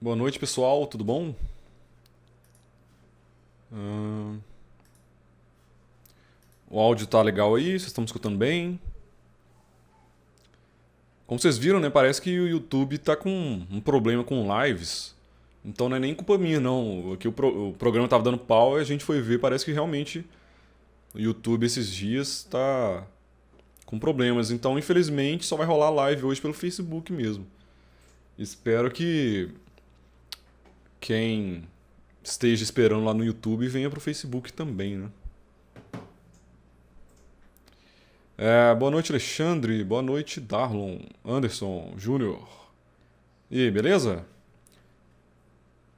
Boa noite, pessoal, tudo bom? Ahn, o áudio tá legal aí, vocês estão me escutando bem? Como vocês viram, né, parece que o YouTube tá com um problema com lives. Então não é nem culpa minha, não. Aqui o programa tava dando pau e a gente foi ver, parece que realmente o YouTube esses dias tá com problemas. Então, infelizmente, só vai rolar live hoje pelo Facebook mesmo. Espero que quem esteja esperando lá no YouTube venha pro Facebook também, né? Boa noite, Alexandre. Boa noite, Darlon, Anderson, Júnior. E aí, beleza?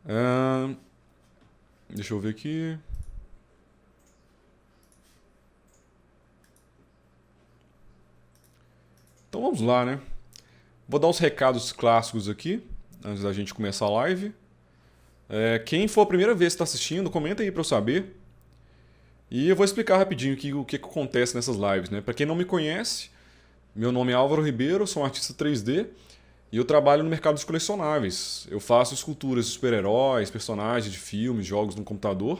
É, deixa eu ver aqui. Então vamos lá, né? Vou dar os recados clássicos aqui, antes da gente começar a live. Quem for a primeira vez que está assistindo, comenta aí para eu saber. E eu vou explicar rapidinho o que acontece nessas lives, né? Para quem não me conhece, meu nome é Álvaro Ribeiro, sou um artista 3D e eu trabalho no mercado de colecionáveis. Eu faço esculturas de super-heróis, personagens de filmes, jogos no computador,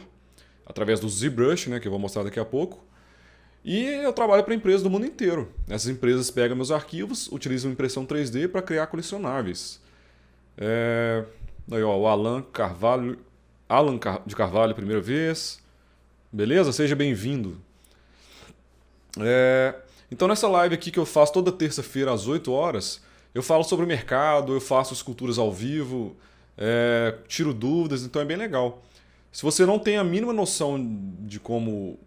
através do ZBrush, né, que eu vou mostrar daqui a pouco. E eu trabalho para empresas do mundo inteiro. Essas empresas pegam meus arquivos, utilizam impressão 3D para criar colecionáveis. É... Aí, ó, o Alan Carvalho, de Carvalho, primeira vez. Beleza? Seja bem-vindo. Então, nessa live aqui que eu faço toda terça-feira às 8 horas, eu falo sobre o mercado, eu faço esculturas ao vivo, tiro dúvidas, então é bem legal. Se você não tem a mínima noção de como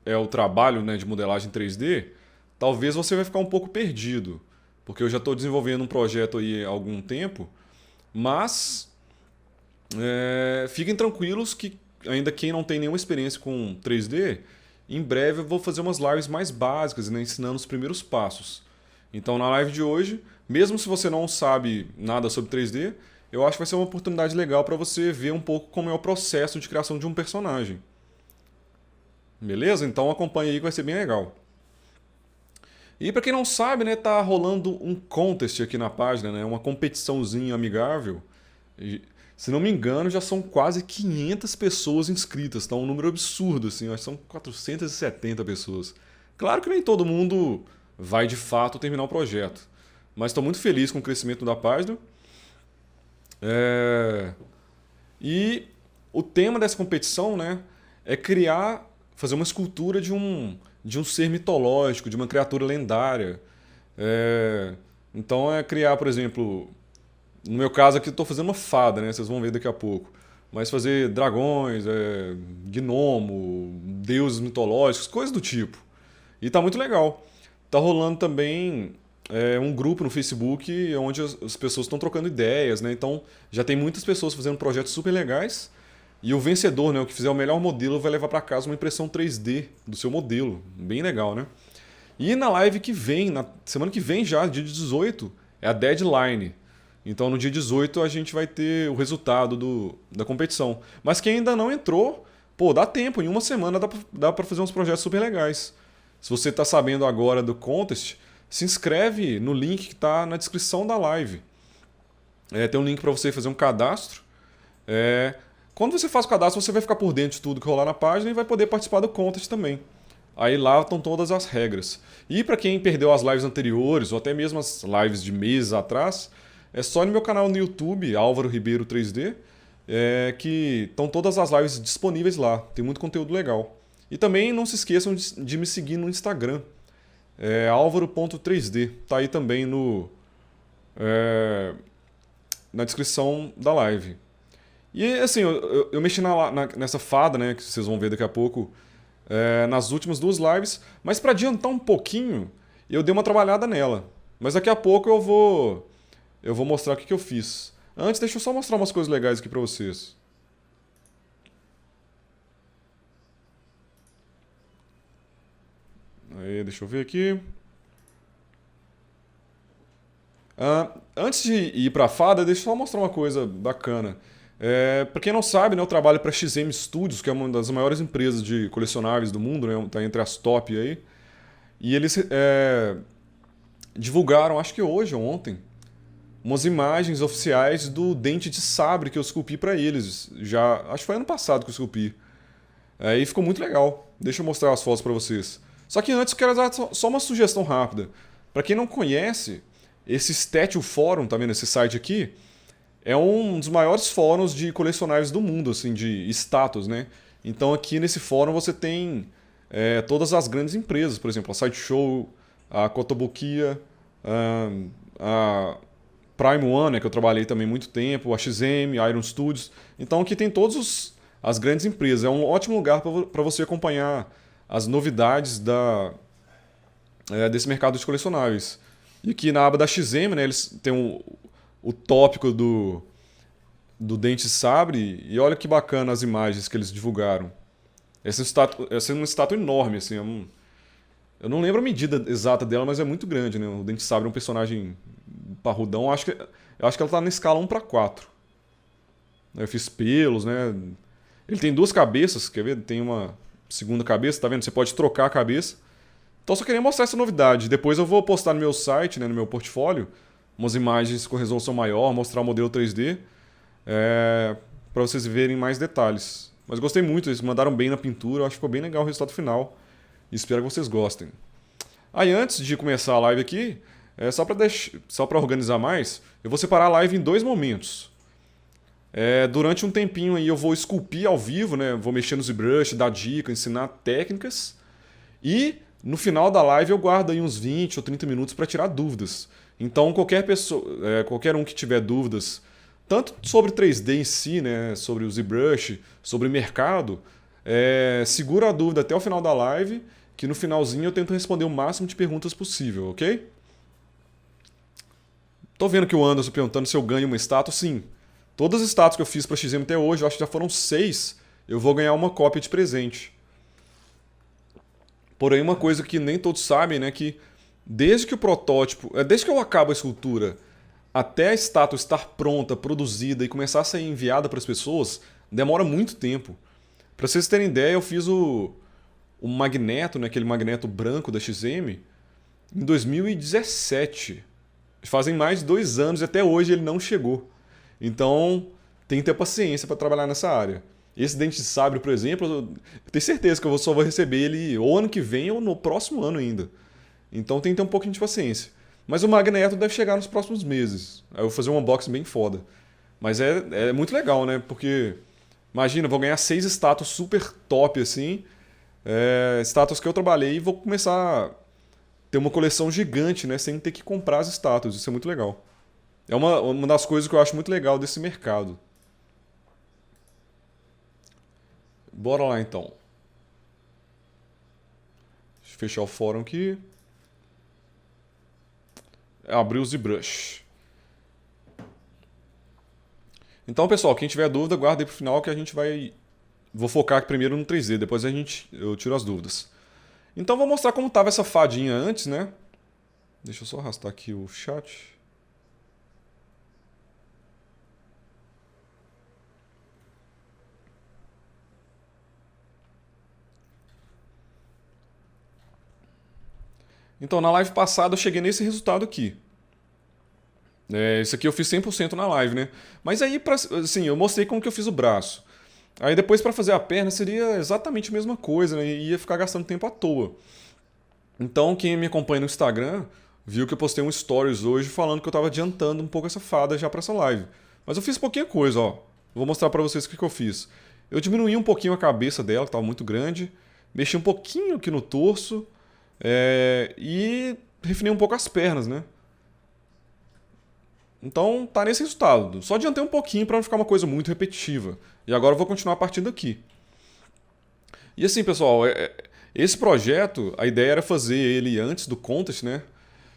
é o trabalho, né, de modelagem 3D, talvez você vai ficar um pouco perdido, porque eu já estou desenvolvendo um projeto aí há algum tempo, mas fiquem tranquilos que ainda quem não tem nenhuma experiência com 3D, em breve eu vou fazer umas lives mais básicas, né, ensinando os primeiros passos. Então na live de hoje, mesmo se você não sabe nada sobre 3D, eu acho que vai ser uma oportunidade legal para você ver um pouco como é o processo de criação de um personagem. Beleza? Então acompanhe aí que vai ser bem legal. E para quem não sabe, né, tá rolando um contest aqui na página, né, uma competiçãozinha amigável. E, se não me engano, já são quase 500 pessoas inscritas, tá um número absurdo assim, acho que são 470 pessoas. Claro que nem todo mundo vai de fato terminar o projeto, mas estou muito feliz com o crescimento da página. É, E o tema dessa competição, né, é fazer uma escultura de um ser mitológico, de uma criatura lendária. É, então é criar, por exemplo, no meu caso aqui estou fazendo uma fada, né, vocês vão ver daqui a pouco. Mas fazer dragões, gnomo, deuses mitológicos, coisas do tipo. E tá muito legal. Tá rolando também um grupo no Facebook onde as pessoas estão trocando ideias, né? Então já tem muitas pessoas fazendo projetos super legais. E o vencedor, né, o que fizer o melhor modelo, vai levar para casa uma impressão 3D do seu modelo. Bem legal, né? E na live que vem, na semana que vem já, dia 18, é a deadline. Então no dia 18 a gente vai ter o resultado da competição. Mas quem ainda não entrou, pô, dá tempo, em uma semana dá pra fazer uns projetos super legais. Se você está sabendo agora do contest, se inscreve no link que está na descrição da live. Tem um link para você fazer um cadastro. É, quando você faz o cadastro, você vai ficar por dentro de tudo que rolar na página e vai poder participar do contest também. Aí lá estão todas as regras. E para quem perdeu as lives anteriores, ou até mesmo as lives de meses atrás, é só no meu canal no YouTube, Álvaro Ribeiro 3D, que estão todas as lives disponíveis lá. Tem muito conteúdo legal. E também não se esqueçam de me seguir no Instagram, álvaro.3D. Tá aí também é, na descrição da live. E assim, eu mexi nessa fada, né, que vocês vão ver daqui a pouco, nas últimas duas lives, mas para adiantar um pouquinho, eu dei uma trabalhada nela. Mas daqui a pouco eu vou mostrar o que eu fiz. Antes, deixa eu só mostrar umas coisas legais aqui para vocês. Aí, deixa eu ver aqui. Antes de ir para a fada, deixa eu só mostrar uma coisa bacana. Para quem não sabe, né, eu trabalho para XM Studios, que é uma das maiores empresas de colecionáveis do mundo, né, tá entre as top aí. E eles divulgaram, acho que hoje ou ontem, umas imagens oficiais do dente de sabre que eu esculpi para eles. Já, acho que foi ano passado que eu esculpi. E ficou muito legal. Deixa eu mostrar as fotos para vocês. Só que antes eu quero dar só uma sugestão rápida. Para quem não conhece, esse Statue Forum, tá vendo esse site aqui? É um dos maiores fóruns de colecionáveis do mundo, assim, de estátuas, né? Então aqui nesse fórum você tem todas as grandes empresas, por exemplo, a Sideshow, a Kotobukiya, a Prime One, né, que eu trabalhei também muito tempo, a XM, a Iron Studios. Então aqui tem todas as grandes empresas. É um ótimo lugar para você acompanhar as novidades desse mercado de colecionáveis. E aqui na aba da XM, né, eles têm o tópico do dente sabre, e olha que bacana as imagens que eles divulgaram. Essa é uma estátua enorme, assim, eu não lembro a medida exata dela, mas é muito grande, né? O dente sabre é um personagem parrudão, eu acho que ela tá na escala 1:4. Eu fiz pelos, né? Ele tem duas cabeças, quer ver? Tem uma segunda cabeça, tá vendo? Você pode trocar a cabeça. Então eu só queria mostrar essa novidade. Depois eu vou postar no meu site, né, no meu portfólio, umas imagens com resolução maior, mostrar o modelo 3D, para vocês verem mais detalhes. Mas gostei muito, eles mandaram bem na pintura, eu acho que ficou bem legal o resultado final. E espero que vocês gostem. Aí antes de começar a live aqui, só para organizar mais, eu vou separar a live em dois momentos. Durante um tempinho aí eu vou esculpir ao vivo, né? Vou mexer no ZBrush, dar dica, ensinar técnicas. E no final da live eu guardo aí uns 20 ou 30 minutos para tirar dúvidas. Então qualquer um que tiver dúvidas, tanto sobre 3D em si, né? Sobre o ZBrush, sobre o mercado, segura a dúvida até o final da live, que no finalzinho eu tento responder o máximo de perguntas possível, ok? Tô vendo que o Anderson perguntando se eu ganho uma estátua. Sim. Todas as estátuas que eu fiz para XM até hoje, eu acho que já foram 6, eu vou ganhar uma cópia de presente. Porém, uma coisa que nem todos sabem, né, que desde que eu acabo a escultura até a estátua estar pronta, produzida e começar a ser enviada para as pessoas, demora muito tempo. Para vocês terem ideia, eu fiz o magneto, né, aquele magneto branco da XM, em 2017. Fazem mais de 2 anos e até hoje ele não chegou. Então, tem que ter paciência para trabalhar nessa área. Esse dente de sabre, por exemplo, eu tenho certeza que eu só vou receber ele ou ano que vem ou no próximo ano ainda. Então tem que ter um pouquinho de paciência. Mas o magneto deve chegar nos próximos meses. Aí eu vou fazer um unboxing bem foda. Mas é muito legal, né? Porque, imagina, eu vou ganhar 6 estátuas super top assim. Estátuas que eu trabalhei e vou começar a ter uma coleção gigante, né? Sem ter que comprar as estátuas. Isso é muito legal. É uma das coisas que eu acho muito legal desse mercado. Bora lá então. Deixa eu fechar o fórum aqui. Abrir o ZBrush. Então, pessoal, quem tiver dúvida, guarda aí pro final que a gente vai... Vou focar aqui primeiro no 3D, depois eu tiro as dúvidas. Então, vou mostrar como estava essa fadinha antes, né? Deixa eu só arrastar aqui o chat. Então, na live passada eu cheguei nesse resultado aqui. Esse aqui eu fiz 100% na live, né? Mas aí, assim, eu mostrei como que eu fiz o braço. Aí depois para fazer a perna seria exatamente a mesma coisa, né? E ia ficar gastando tempo à toa. Então, quem me acompanha no Instagram viu que eu postei um stories hoje falando que eu estava adiantando um pouco essa fada já para essa live. Mas eu fiz pouquinha coisa, ó. Vou mostrar para vocês o que eu fiz. Eu diminuí um pouquinho a cabeça dela, que estava muito grande. Mexi um pouquinho aqui no torso. E refinei um pouco as pernas, né? Então tá nesse resultado. Só adiantei um pouquinho para não ficar uma coisa muito repetitiva. E agora eu vou continuar partindo aqui. E assim, pessoal, esse projeto, a ideia era fazer ele antes do contest, né?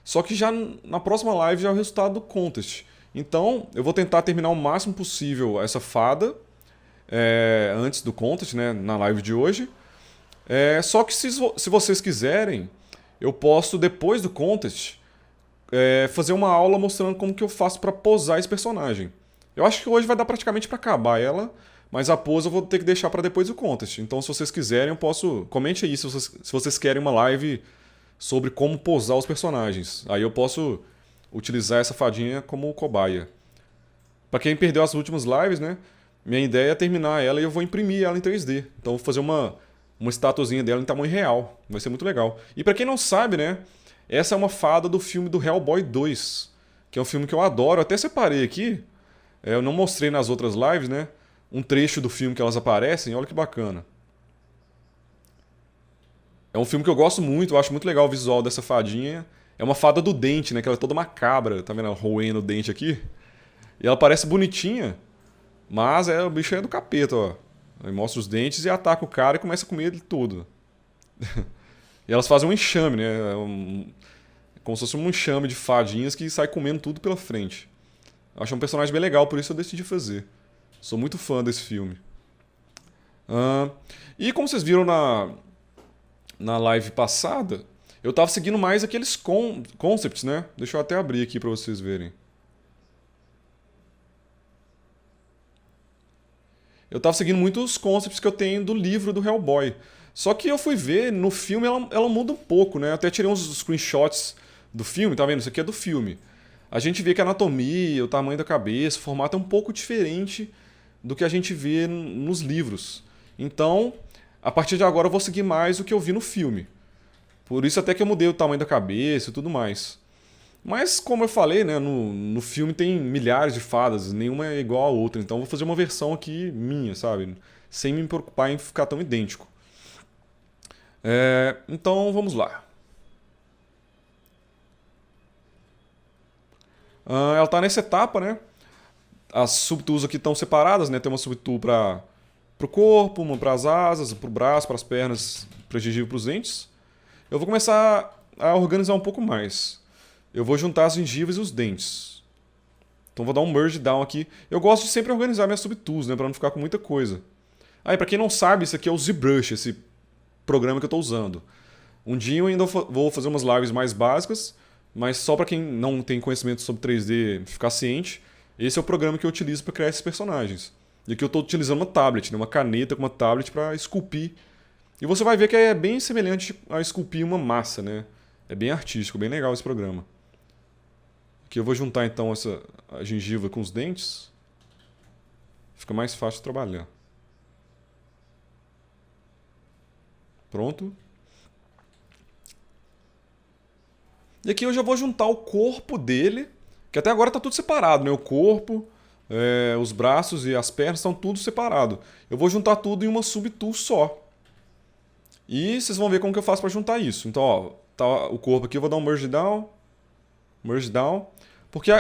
Só que já na próxima live já é o resultado do contest. Então eu vou tentar terminar o máximo possível essa fada antes do contest, né? Na live de hoje. Só que se vocês quiserem, eu posso, depois do contest, fazer uma aula mostrando como que eu faço para posar esse personagem. Eu acho que hoje vai dar praticamente para acabar ela, mas a pose eu vou ter que deixar para depois do contest. Então, se vocês quiserem, eu posso... Comente aí se vocês querem uma live sobre como posar os personagens. Aí eu posso utilizar essa fadinha como cobaia. Para quem perdeu as últimas lives, né? Minha ideia é terminar ela e eu vou imprimir ela em 3D. Então eu vou fazer uma estatuazinha dela em tamanho real. Vai ser muito legal. E para quem não sabe, né? Essa é uma fada do filme do Hellboy 2, que é um filme que eu adoro. Eu até separei aqui. Eu não mostrei nas outras lives, né? Um trecho do filme que elas aparecem. Olha que bacana. É um filme que eu gosto muito, eu acho muito legal o visual dessa fadinha. É uma fada do dente, né? Que ela é toda macabra, tá vendo ela roendo o dente aqui? E ela parece bonitinha, mas o bicho é do capeta, ó. Aí mostra os dentes e ataca o cara e começa a comer ele tudo. E elas fazem um enxame, né? Como se fosse um enxame de fadinhas que sai comendo tudo pela frente. Eu acho um personagem bem legal, por isso eu decidi fazer. Sou muito fã desse filme. Ah, e como vocês viram na live passada, eu tava seguindo mais aqueles concepts, né? Deixa eu até abrir aqui pra vocês verem. Eu tava seguindo muitos concepts que eu tenho do livro do Hellboy. Só que eu fui ver, no filme ela muda um pouco, né? Eu até tirei uns screenshots do filme, tá vendo? Isso aqui é do filme. A gente vê que a anatomia, o tamanho da cabeça, o formato é um pouco diferente do que a gente vê nos livros. Então, a partir de agora eu vou seguir mais o que eu vi no filme. Por isso até que eu mudei o tamanho da cabeça e tudo mais. Mas, como eu falei, né, no filme tem milhares de fadas, nenhuma é igual a outra. Então eu vou fazer uma versão aqui minha, sabe? Sem me preocupar em ficar tão idêntico. Então vamos lá. Ela tá nessa etapa, né? As subtools aqui estão separadas, né? Tem uma subtool para o corpo, uma para as asas, para o braço, para as pernas, para a gengiva e para os dentes. Eu vou começar a organizar um pouco mais. Eu vou juntar as gengivas e os dentes. Então vou dar um merge down aqui. Eu gosto de sempre organizar minhas subtools, né, para não ficar com muita coisa. Aí, para quem não sabe, isso aqui é o ZBrush, esse programa que eu estou usando. Um dia eu ainda vou fazer umas lives mais básicas, mas só para quem não tem conhecimento sobre 3D ficar ciente, esse é o programa que eu utilizo para criar esses personagens. E aqui eu estou utilizando uma tablet, né, uma caneta com uma tablet para esculpir. E você vai ver que é bem semelhante a esculpir uma massa, né? É bem artístico, bem legal esse programa. Aqui eu vou juntar então a gengiva com os dentes. Fica mais fácil de trabalhar. Pronto. E aqui eu já vou juntar o corpo dele, que até agora está tudo separado, né? O corpo, os braços e as pernas estão tudo separado. Eu vou juntar tudo em uma subtool só. E vocês vão ver como que eu faço para juntar isso. Então, ó, tá o corpo aqui, eu vou dar um merge down, porque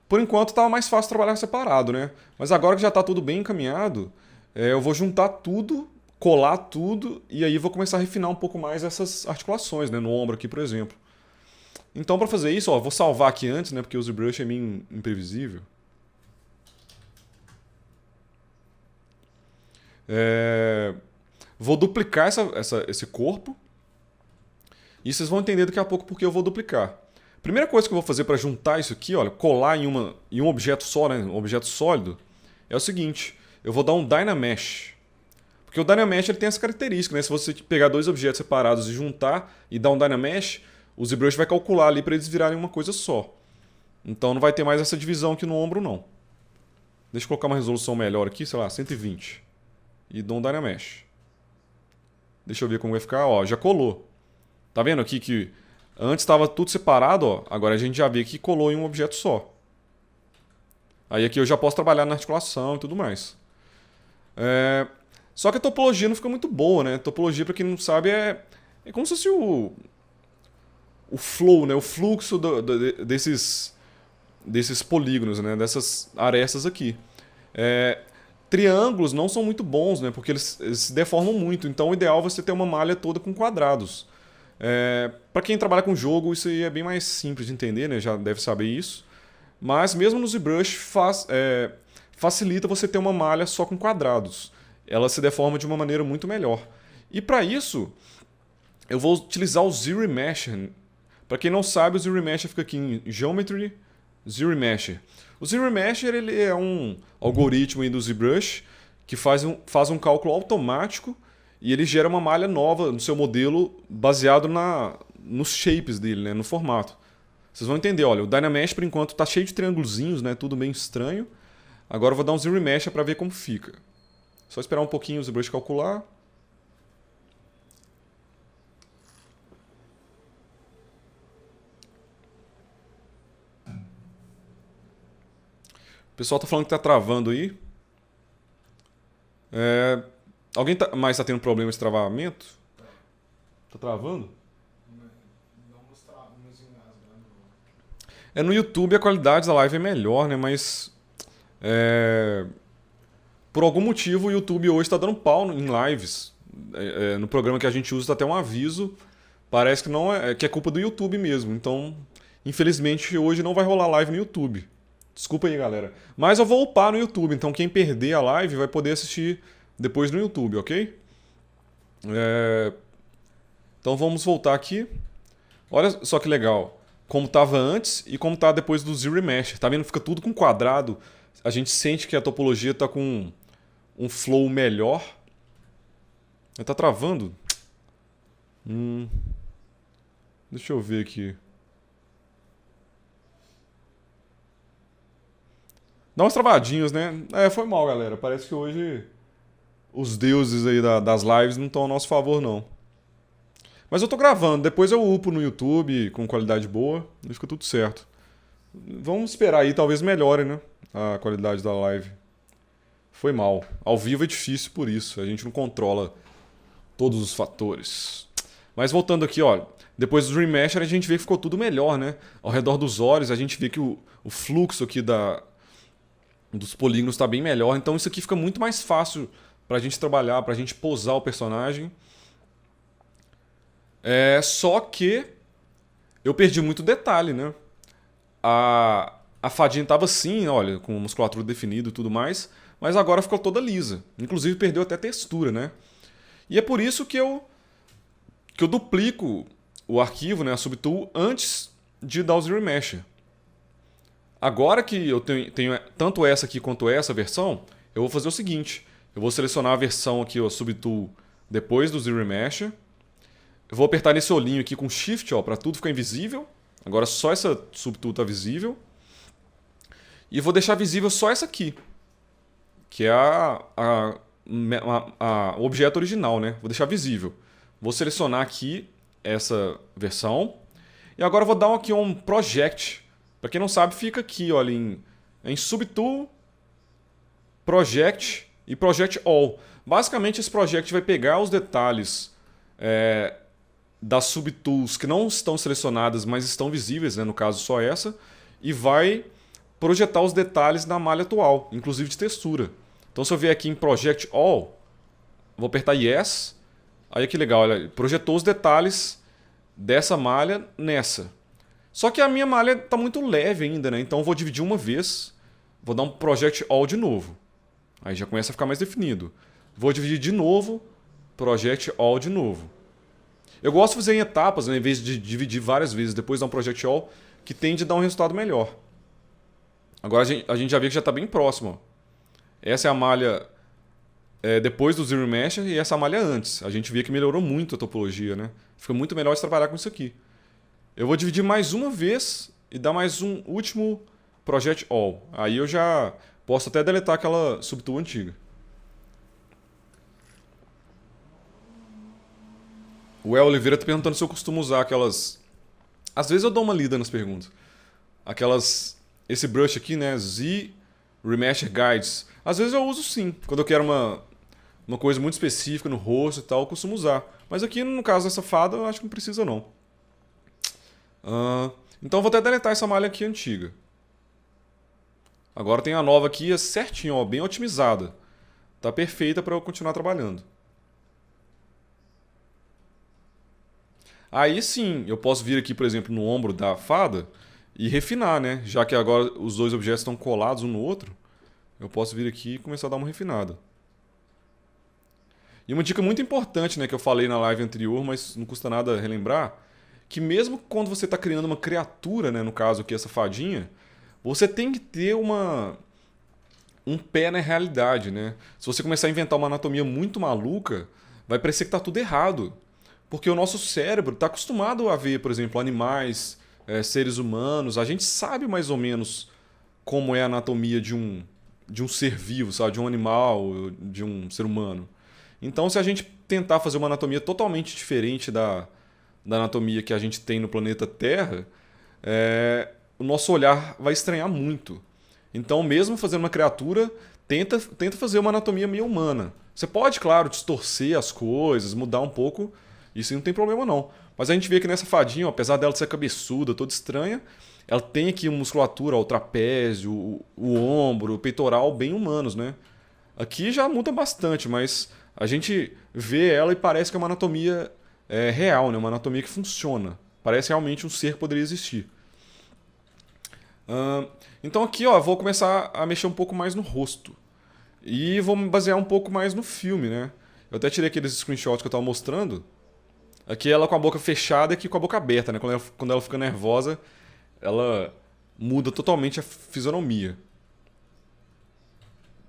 por enquanto estava mais fácil trabalhar separado, né? Mas agora que já está tudo bem encaminhado, eu vou juntar tudo, colar tudo e aí vou começar a refinar um pouco mais essas articulações, né? No ombro aqui, por exemplo. Então, para fazer isso, ó, vou salvar aqui antes, né? Porque o ZBrush é meio imprevisível. Vou duplicar esse corpo. E vocês vão entender daqui a pouco porque eu vou duplicar. Primeira coisa que eu vou fazer para juntar isso aqui, olha, colar em um objeto só, né, um objeto sólido, é o seguinte. Eu vou dar um Dynamesh. Porque o Dynamesh ele tem essa característica, né? Se você pegar dois objetos separados e juntar e dar um Dynamesh, o ZBrush vai calcular ali para eles virarem uma coisa só. Então não vai ter mais essa divisão aqui no ombro, não. Deixa eu colocar uma resolução melhor aqui, sei lá, 120. E dou um Dynamesh. Deixa eu ver como vai ficar. Ó, já colou. Tá vendo aqui que antes estava tudo separado, ó. Agora a gente já vê que colou em um objeto só. Aí aqui eu já posso trabalhar na articulação e tudo mais. Só que a topologia não fica muito boa, né? A topologia, para quem não sabe, é como se fosse o flow, né? O fluxo desses polígonos, né? Dessas arestas aqui. Triângulos não são muito bons, né? Porque eles se deformam muito. Então o ideal é você ter uma malha toda com quadrados. Para quem trabalha com jogo, isso aí é bem mais simples de entender, né? Já deve saber isso. Mas mesmo no ZBrush facilita você ter uma malha só com quadrados. Ela se deforma de uma maneira muito melhor. E para isso, eu vou utilizar o ZRemesher. Para quem não sabe, o ZRemesher fica aqui em Geometry, ZRemesher. O ZRemesher ele é um algoritmo aí do ZBrush que faz um cálculo automático e ele gera uma malha nova no seu modelo baseado nos shapes dele, né, no formato. Vocês vão entender, olha, o Dynamesh por enquanto tá cheio de triângulozinhos, né? Tudo bem estranho. Agora eu vou dar um ZRemesh para ver como fica. Só esperar um pouquinho o ZBrush calcular. O pessoal tá falando que tá travando aí. Alguém mais tá tendo problema de travamento? Tá travando? No YouTube a qualidade da live é melhor, né? Mas por algum motivo o YouTube hoje está dando pau em lives. No programa que a gente usa tá até um aviso. Parece que não que é culpa do YouTube mesmo. Então, infelizmente, hoje não vai rolar live no YouTube. Desculpa aí, galera. Mas eu vou upar no YouTube. Então, quem perder a live vai poder assistir depois no YouTube, ok? Então, vamos voltar aqui. Olha só que legal. Como estava antes e como está depois do ZRemesh. Tá vendo? Fica tudo com quadrado. A gente sente que a topologia está com um flow melhor. Tá travando? Deixa eu ver aqui. Dá umas travadinhas, né? Foi mal, galera. Parece que hoje os deuses aí das lives não estão a nosso favor, não. Mas eu tô gravando. Depois eu upo no YouTube com qualidade boa e fica tudo certo. Vamos esperar aí, talvez melhore, né? A qualidade da live. Foi mal. Ao vivo é difícil por isso. A gente não controla todos os fatores. Mas voltando aqui, ó. Depois do Remesh a gente vê que ficou tudo melhor, né? Ao redor dos olhos a gente vê que o fluxo aqui dos polígonos está bem melhor. Então isso aqui fica muito mais fácil pra gente trabalhar, pra gente posar o personagem. Só que eu perdi muito detalhe, né? A fadinha estava assim, olha, com musculatura definida e tudo mais, mas agora ficou toda lisa. Inclusive perdeu até textura, né? E é por isso que eu duplico o arquivo, né, a Subtool, antes de dar o ZRemesh. Agora que eu tenho tanto essa aqui quanto essa versão, eu vou fazer o seguinte. Eu vou selecionar a versão aqui, a Subtool, depois do ZRemesh. Eu vou apertar nesse olhinho aqui com Shift, ó, para tudo ficar invisível. Agora só essa Subtool está visível. E vou deixar visível só essa aqui, que é o objeto original, né? Vou deixar visível. Vou selecionar aqui essa versão. E agora eu vou dar aqui um Project. Para quem não sabe, fica aqui, olha, em Subtool, Project e Project All. Basicamente, esse Project vai pegar os detalhes das Subtools que não estão selecionadas, mas estão visíveis, né? No caso só essa, e vai projetar os detalhes na malha atual, inclusive de textura. Então se eu vier aqui em Project All, vou apertar Yes, aí que legal, olha, projetou os detalhes dessa malha nessa. Só que a minha malha está muito leve ainda, né? Então eu vou dividir uma vez, vou dar um Project All de novo. Aí já começa a ficar mais definido. Vou dividir de novo, Project All de novo. Eu gosto de fazer em etapas, né, em vez de dividir várias vezes, depois dar um Project All, que tende a dar um resultado melhor. Agora a gente já vê que já está bem próximo. Ó. Essa é a malha depois do ZRemesh e essa é a malha antes. A gente vê que melhorou muito a topologia, né? Fica muito melhor de trabalhar com isso aqui. Eu vou dividir mais uma vez e dar mais um último Project All. Aí eu já posso até deletar aquela Subtool antiga. O El Oliveira está perguntando se eu costumo usar aquelas... Às vezes eu dou uma lida nas perguntas. Esse brush aqui, né? ZRemesh Guides. Às vezes eu uso sim. Quando eu quero uma coisa muito específica no rosto e tal, eu costumo usar. Mas aqui, no caso dessa fada, eu acho que não precisa não. Então eu vou até deletar essa malha aqui antiga. Agora tem a nova aqui certinho, ó, bem otimizada. Tá perfeita para eu continuar trabalhando. Aí sim, eu posso vir aqui, por exemplo, no ombro da fada e refinar, né? Já que agora os dois objetos estão colados um no outro, eu posso vir aqui e começar a dar uma refinada. E uma dica muito importante, né, que eu falei na live anterior, mas não custa nada relembrar, que mesmo quando você está criando uma criatura, né, no caso aqui essa fadinha, você tem que ter um pé na realidade, né? Se você começar a inventar uma anatomia muito maluca, vai parecer que está tudo errado. Porque o nosso cérebro está acostumado a ver, por exemplo, animais seres humanos, a gente sabe mais ou menos como é a anatomia de um ser vivo, sabe? De um animal, de um ser humano. Então, se a gente tentar fazer uma anatomia totalmente diferente da anatomia que a gente tem no planeta Terra, o nosso olhar vai estranhar muito. Então, mesmo fazendo uma criatura, tenta fazer uma anatomia meio humana. Você pode, claro, distorcer as coisas, mudar um pouco, isso não tem problema não. Mas a gente vê que nessa fadinha, ó, apesar dela ser cabeçuda, toda estranha, ela tem aqui uma musculatura, ó, o trapézio, o ombro, o peitoral bem humanos, né? Aqui já muda bastante, mas a gente vê ela e parece que é uma anatomia real, né? Uma anatomia que funciona. Parece realmente um ser que poderia existir. Então aqui, ó, vou começar a mexer um pouco mais no rosto. E vou me basear um pouco mais no filme, né? Eu até tirei aqueles screenshots que eu tava mostrando. Aqui ela com a boca fechada e aqui com a boca aberta, né? Quando ela fica nervosa, ela muda totalmente a fisionomia.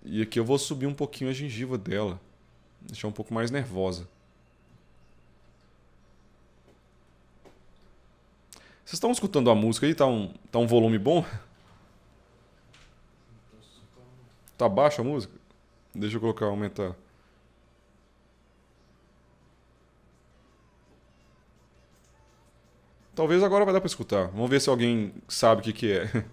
E aqui eu vou subir um pouquinho a gengiva dela. Deixar um pouco mais nervosa. Vocês estão escutando a música aí? Tá um volume bom? Tá baixa a música? Deixa eu colocar, aumentar. Talvez agora vai dar pra escutar. Vamos ver se alguém sabe o que é.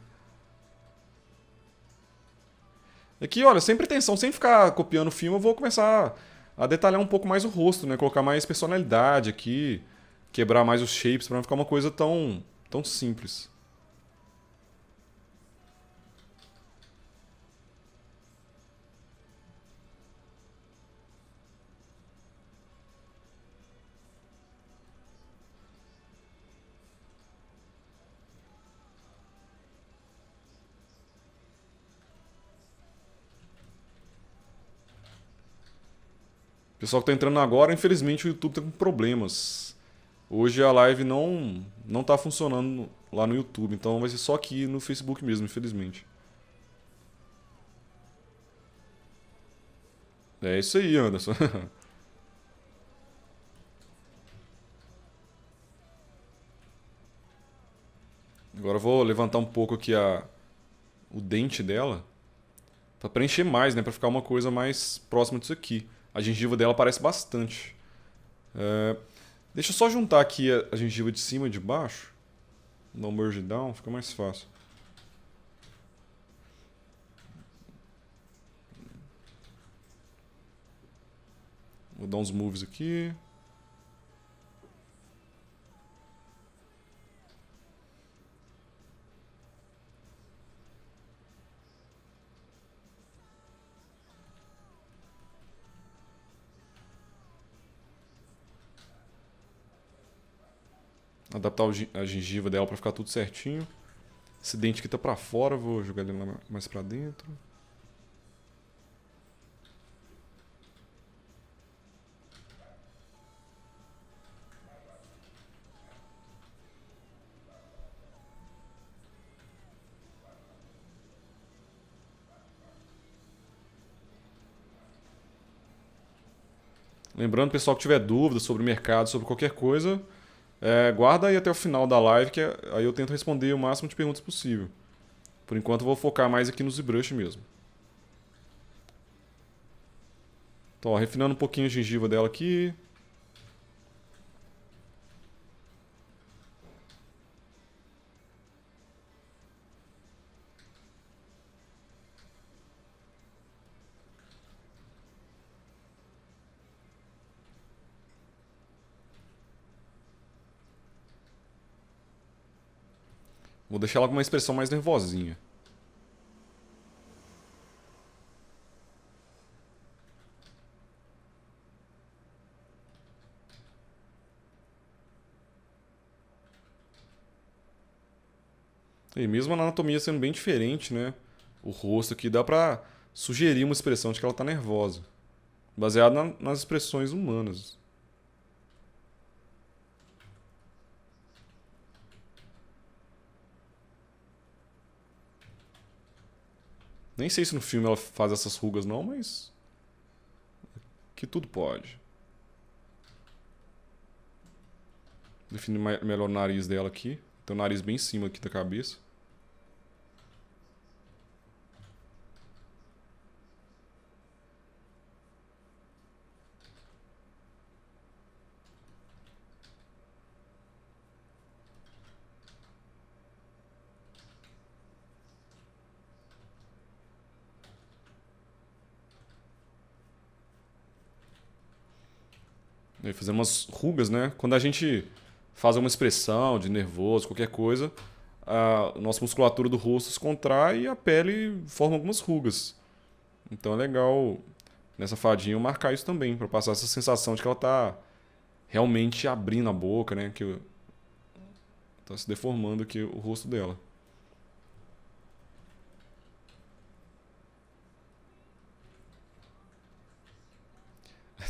Aqui, olha, sem pretensão, sem ficar copiando o filme, eu vou começar a detalhar um pouco mais o rosto, né? Colocar mais personalidade aqui, quebrar mais os shapes pra não ficar uma coisa tão simples. O pessoal que tá entrando agora, infelizmente o YouTube tá com problemas. Hoje a live não tá funcionando lá no YouTube, então vai ser só aqui no Facebook mesmo, infelizmente. É isso aí, Anderson. Agora eu vou levantar um pouco aqui o dente dela pra preencher mais, né? Pra ficar uma coisa mais próxima disso aqui. A gengiva dela parece bastante. É, deixa eu só juntar aqui a gengiva de cima e de baixo. Dar um merge down, fica mais fácil. Vou dar uns moves aqui. Adaptar a gengiva dela pra ficar tudo certinho. Esse dente aqui tá pra fora, vou jogar ele lá mais pra dentro. Lembrando, pessoal, que tiver dúvidas sobre o mercado, sobre qualquer coisa, guarda aí até o final da live, que aí eu tento responder o máximo de perguntas possível. Por enquanto eu vou focar mais aqui no ZBrush mesmo. Então, ó, refinando um pouquinho a gengiva dela aqui. Vou deixar ela com uma expressão mais nervosinha. E mesmo a anatomia sendo bem diferente, né? O rosto aqui dá pra sugerir uma expressão de que ela tá nervosa. Baseado nas expressões humanas. Nem sei se no filme ela faz essas rugas não, mas que tudo pode. Definir melhor o nariz dela aqui. Tem o nariz bem em cima aqui da cabeça. E fazendo umas rugas, né? Quando a gente faz uma expressão de nervoso, qualquer coisa, a nossa musculatura do rosto se contrai e a pele forma algumas rugas. Então é legal nessa fadinha eu marcar isso também, para passar essa sensação de que ela tá realmente abrindo a boca, né? Que tá se deformando aqui o rosto dela.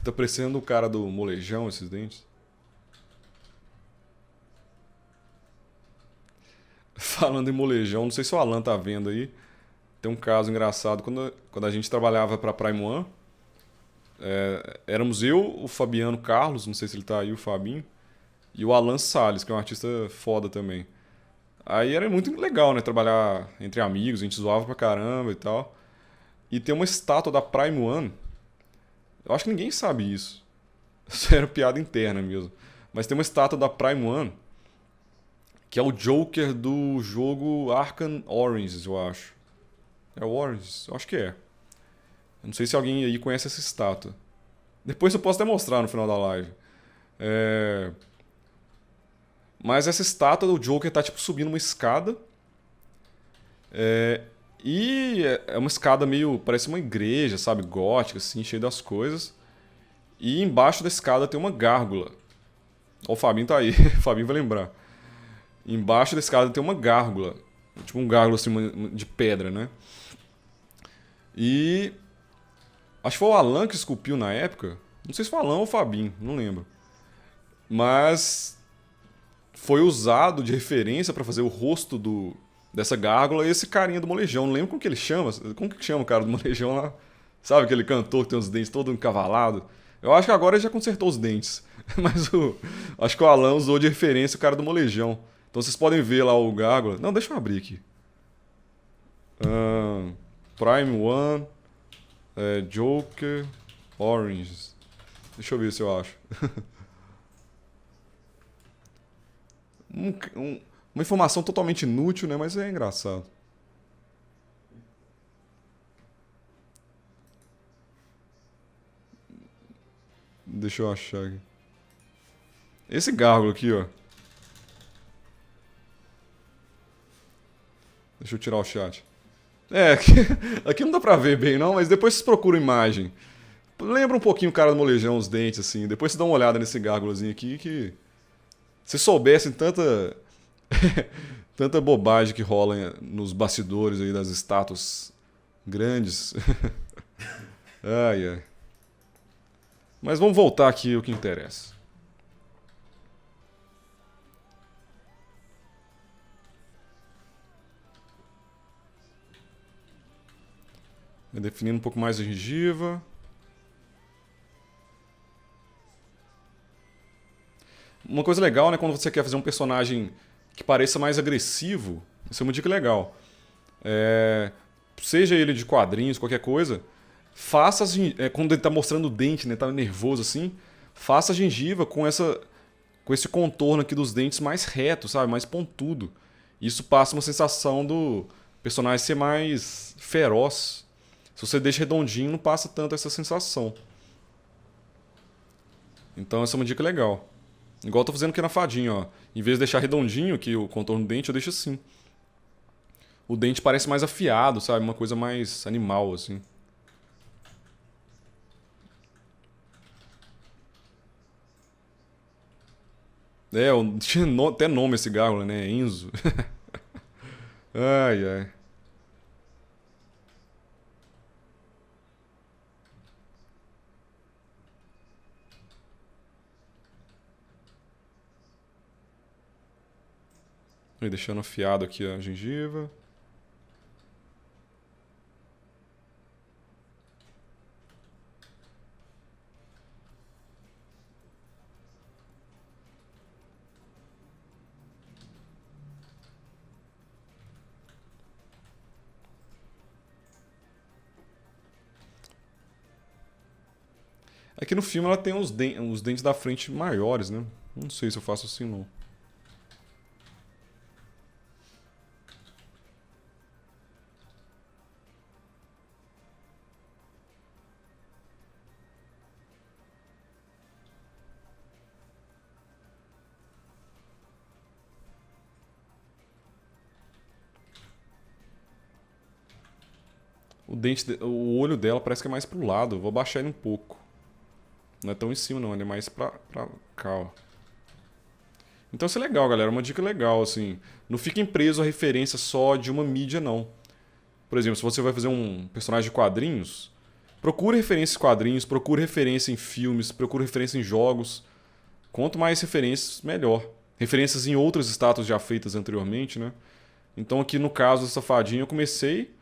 Tá parecendo o cara do molejão esses dentes. Falando em molejão, não sei se o Alan tá vendo aí. Tem um caso engraçado. Quando a gente trabalhava pra Prime One, éramos eu, o Fabiano Carlos, não sei se ele tá aí, o Fabinho, e o Alan Salles, que é um artista foda também. Aí era muito legal, né? Trabalhar entre amigos, a gente zoava pra caramba e tal. E tem uma estátua da Prime One. Eu acho que ninguém sabe isso. Isso era piada interna mesmo. Mas tem uma estátua da Prime One que é o Joker do jogo Arkham Origins, eu acho. É o Origins? Eu acho que é. Eu não sei se alguém aí conhece essa estátua. Depois eu posso até mostrar no final da live. É... Mas essa estátua do Joker tá tipo subindo uma escada. É... E é uma escada meio. Parece uma igreja, sabe? Gótica, assim, cheia das coisas. E embaixo da escada tem uma gárgula. Ó, o Fabinho tá aí. O Fabinho vai lembrar. Embaixo da escada tem uma gárgula. Tipo um gárgula assim, de pedra, né? E. Acho que foi o Alan que esculpiu na época. Não sei se foi o Alan ou o Fabinho, não lembro. Mas foi usado de referência para fazer o rosto dessa gárgula esse carinha do molejão. Não lembro como que ele chama. Como que chama o cara do molejão lá? Sabe aquele cantor que tem os dentes todo encavalados? Eu acho que agora ele já consertou os dentes. Mas acho que o Alan usou de referência o cara do molejão. Então vocês podem ver lá o gárgula. Não, deixa eu abrir aqui. Prime One, Joker, Orange. Deixa eu ver se eu acho. Um- uma informação totalmente inútil, né? Mas é engraçado. Deixa eu achar aqui. Esse gárgula aqui, ó. Deixa eu tirar o chat. Aqui não dá pra ver bem não, mas depois vocês procuram imagem. Lembra um pouquinho o cara do molejão, os dentes, assim. Depois você dá uma olhada nesse gárgulazinho aqui que... Se soubessem tanta bobagem que rola nos bastidores aí das estátuas grandes. Ai, ai. Mas vamos voltar aqui ao que interessa. Definindo um pouco mais a gengiva. Uma coisa legal, né, quando você quer fazer um personagem que pareça mais agressivo, isso é uma dica legal. Seja ele de quadrinhos, qualquer coisa, faça quando ele tá mostrando o dente, né, tá nervoso assim, faça a gengiva com esse contorno aqui dos dentes mais reto, sabe, mais pontudo. Isso passa uma sensação do personagem ser mais feroz. Se você deixa redondinho, não passa tanto essa sensação. Então essa é uma dica legal. Igual eu tô fazendo aqui na fadinha, ó. Em vez de deixar redondinho aqui o contorno do dente, eu deixo assim. O dente parece mais afiado, sabe? Uma coisa mais animal, assim. Tinha até nome esse gárgula, né? Enzo. Ai, ai. E deixando afiado aqui a gengiva. Aqui no filme ela tem os dentes da frente maiores, né? Não sei se eu faço assim não. O olho dela parece que é mais pro lado. Eu vou baixar ele um pouco. Não é tão em cima não, ele é mais pra cá, ó. Então isso é legal, galera. Uma dica legal, assim. Não fiquem preso a referência só de uma mídia, não. Por exemplo, se você vai fazer um personagem de quadrinhos, procure referência em quadrinhos, procure referência em filmes, procure referência em jogos. Quanto mais referências, melhor. Referências em outras estátuas já feitas anteriormente, né? Então aqui no caso da Safadinha eu comecei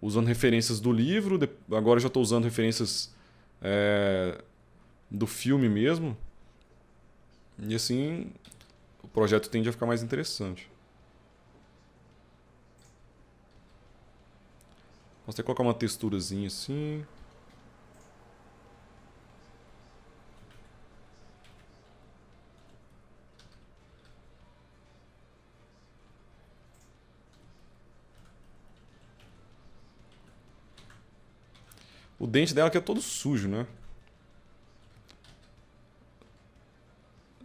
usando referências do livro, agora já estou usando referências é, do filme mesmo. E assim o projeto tende a ficar mais interessante. Posso até colocar uma texturazinha assim. O dente dela aqui é todo sujo, né?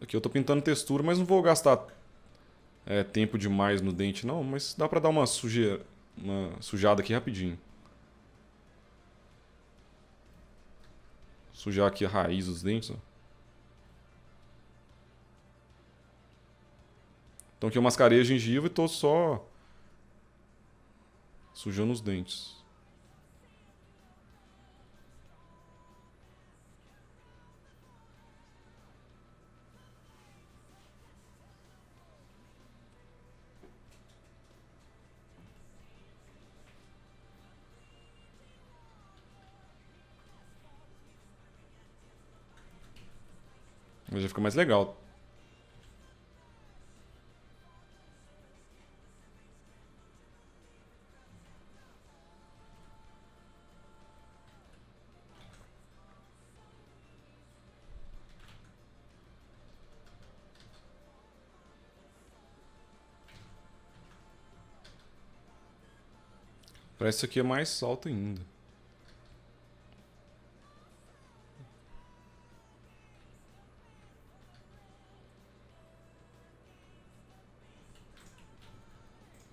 Aqui eu tô pintando textura, mas não vou gastar tempo demais no dente não, mas dá pra dar uma sujada aqui rapidinho. Sujar aqui a raiz dos dentes, ó. Então aqui eu mascarei a gengiva e tô só sujando os dentes. Mas já fica mais legal. Parece que isso aqui é mais alto ainda.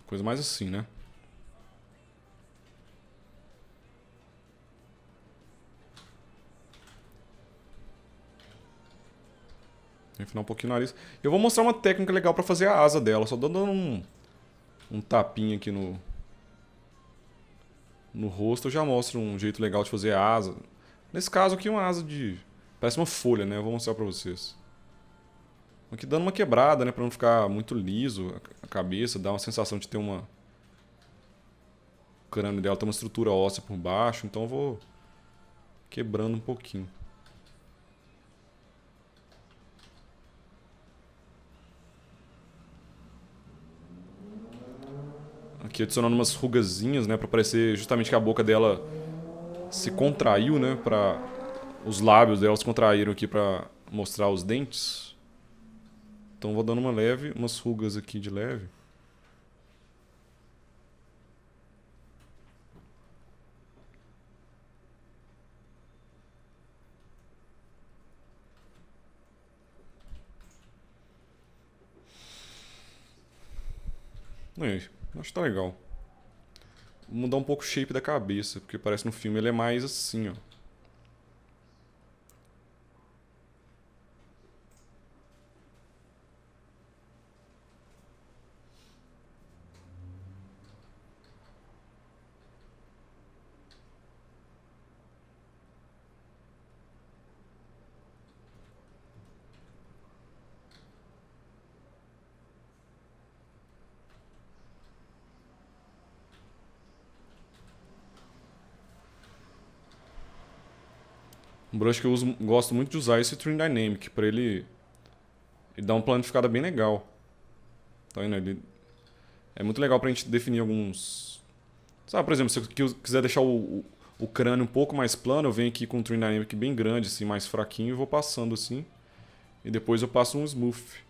Coisa mais assim, né? Refinar um pouquinho o nariz. Eu vou mostrar uma técnica legal pra fazer a asa dela. Só dando um tapinha aqui no rosto. Eu já mostro um jeito legal de fazer a asa. Nesse caso aqui, uma asa de... Parece uma folha, né? Eu vou mostrar pra vocês. Aqui dando uma quebrada, né? Pra não ficar muito liso a cabeça. Dá uma sensação de ter uma... O crânio dela tem uma estrutura óssea por baixo. Então eu vou quebrando um pouquinho. Aqui adicionando umas rugazinhas, né? Pra parecer justamente que a boca dela se contraiu, né? Os lábios dela se contraíram aqui pra mostrar os dentes. Então vou dando umas rugas aqui de leve. Aí, acho que tá legal. Vou mudar um pouco o shape da cabeça, porque parece no filme ele é mais assim, ó. Um brush que eu gosto muito de usar é esse Trim Dynamic, pra ele dar uma planificada bem legal. Tá vendo? Ele é muito legal pra gente definir alguns... Sabe, por exemplo, se eu quiser deixar o crânio um pouco mais plano, eu venho aqui com um Tree Dynamic bem grande, assim, mais fraquinho, e vou passando assim. E depois eu passo um Smooth.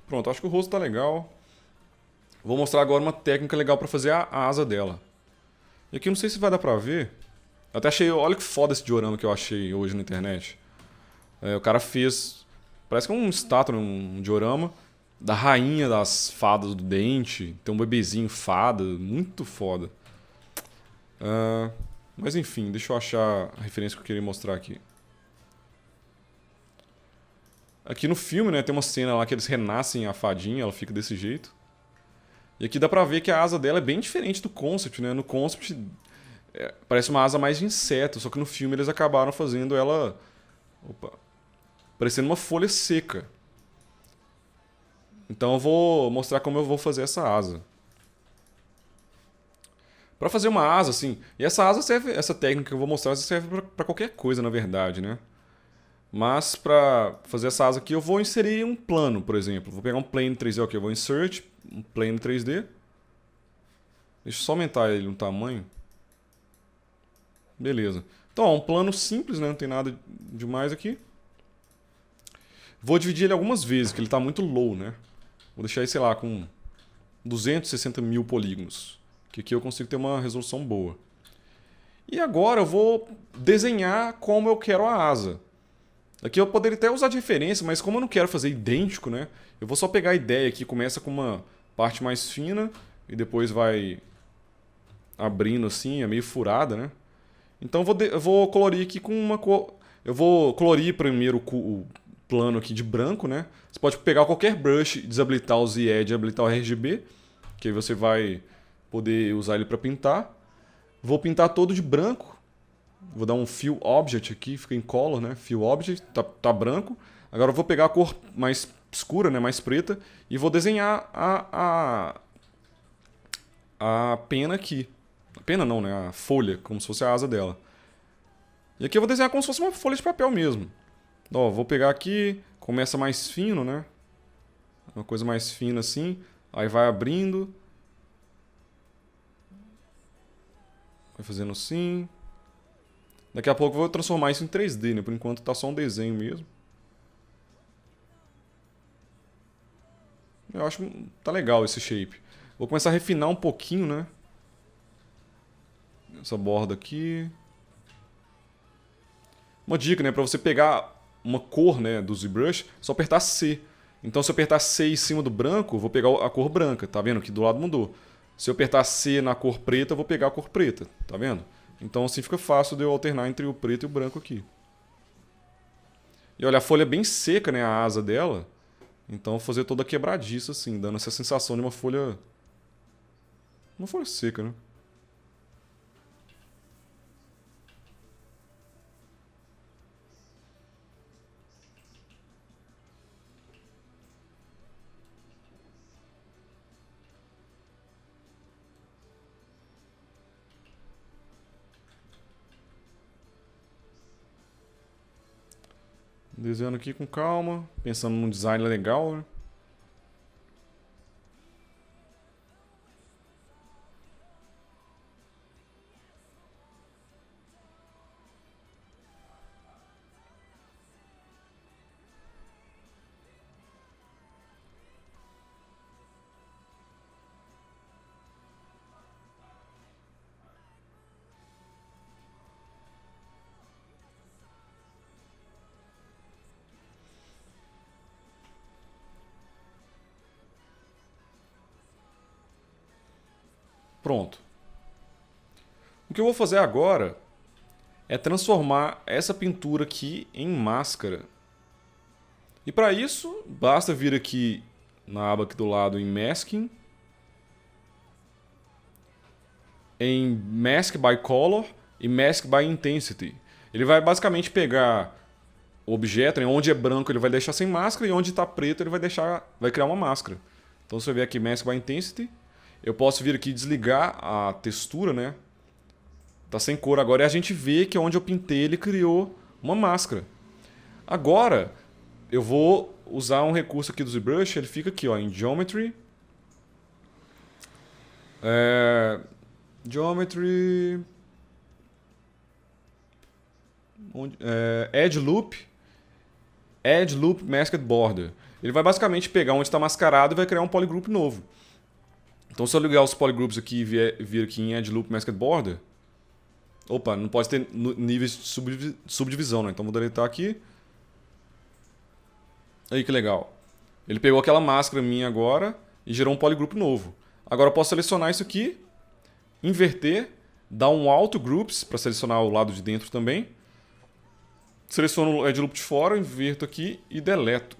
Pronto, acho que o rosto tá legal. Vou mostrar agora uma técnica legal para fazer a asa dela. E aqui não sei se vai dar pra ver. Eu até achei, olha que foda esse diorama que eu achei hoje na internet. O cara fez, parece que é um estátua, um diorama da rainha das fadas do dente. Tem um bebezinho fada, muito foda. Mas enfim, deixa eu achar a referência que eu queria mostrar aqui. Aqui no filme, né, tem uma cena lá que eles renascem a fadinha, ela fica desse jeito. E aqui dá pra ver que a asa dela é bem diferente do concept, né? No concept parece uma asa mais de inseto, só que no filme eles acabaram fazendo ela, opa, parecendo uma folha seca. Então eu vou mostrar como eu vou fazer essa asa. Pra fazer uma asa assim, e essa asa serve, essa técnica que eu vou mostrar serve pra qualquer coisa, na verdade, né? Mas pra fazer essa asa aqui eu vou inserir um plano, por exemplo. Vou pegar um plane 3D, ok, eu vou insert um plane 3D. Deixa eu só aumentar ele no tamanho. Beleza. Então, ó, um plano simples, né? Não tem nada demais aqui. Vou dividir ele algumas vezes, que ele está muito low, né? Vou deixar ele, sei lá, com 260 mil polígonos. Que aqui eu consigo ter uma resolução boa. E agora eu vou desenhar como eu quero a asa. Aqui eu poderia até usar de referência, mas como eu não quero fazer idêntico, né? Eu vou só pegar a ideia aqui, começa com uma parte mais fina e depois vai abrindo assim, é meio furada, né? Então eu vou colorir aqui com uma cor. Eu vou colorir primeiro o plano aqui de branco, né? Você pode pegar qualquer brush, desabilitar o Z-Edge e habilitar o RGB, que aí você vai poder usar ele para pintar. Vou pintar todo de branco. Vou dar um Fill Object aqui, fica em Color, né? Fill Object, tá branco. Agora eu vou pegar a cor mais escura, né? Mais preta, e vou desenhar a pena aqui. A pena não, né? A folha, como se fosse a asa dela. E aqui eu vou desenhar como se fosse uma folha de papel mesmo. Ó, vou pegar aqui, começa mais fino, né? Uma coisa mais fina assim. Aí vai abrindo. Vai fazendo assim. Daqui a pouco eu vou transformar isso em 3D, né? Por enquanto tá só um desenho mesmo. Eu acho que tá legal esse shape. Vou começar a refinar um pouquinho, né? Essa borda aqui. Uma dica, né? Pra você pegar uma cor, né, do ZBrush, só apertar C. Então se eu apertar C em cima do branco, eu vou pegar a cor branca. Tá vendo? Que do lado mudou. Se eu apertar C na cor preta, eu vou pegar a cor preta. Tá vendo? Então assim fica fácil de eu alternar entre o preto e o branco aqui. E olha, a folha é bem seca, né? A asa dela. Então eu vou fazer toda quebradiça assim, dando essa sensação de uma folha... Uma folha seca, né? Desenhando aqui com calma, pensando num design legal, né? Pronto. O que eu vou fazer agora é transformar essa pintura aqui em máscara. E para isso, basta vir aqui na aba aqui do lado em Masking, em Mask by Color e Mask by Intensity. Ele vai basicamente pegar o objeto, né, onde é branco ele vai deixar sem máscara e onde está preto ele vai criar uma máscara. Então se eu ver aqui Mask by Intensity, eu posso vir aqui e desligar a textura, né? Tá sem cor agora e a gente vê que onde eu pintei ele criou uma máscara. Agora, eu vou usar um recurso aqui do ZBrush, ele fica aqui, ó, em Geometry. Geometry... Edge Loop Masked Border. Ele vai basicamente pegar onde está mascarado e vai criar um polygroup novo. Então se eu ligar os polygroups aqui e vir aqui em Edge Loop Masked Border... Opa, não pode ter níveis de subdivisão, né? Então vou deletar aqui. Aí que legal. Ele pegou aquela máscara minha agora e gerou um polygroup novo. Agora eu posso selecionar isso aqui, inverter, dar um Auto Groups para selecionar o lado de dentro também. Seleciono o Edge Loop de fora, inverto aqui e deleto.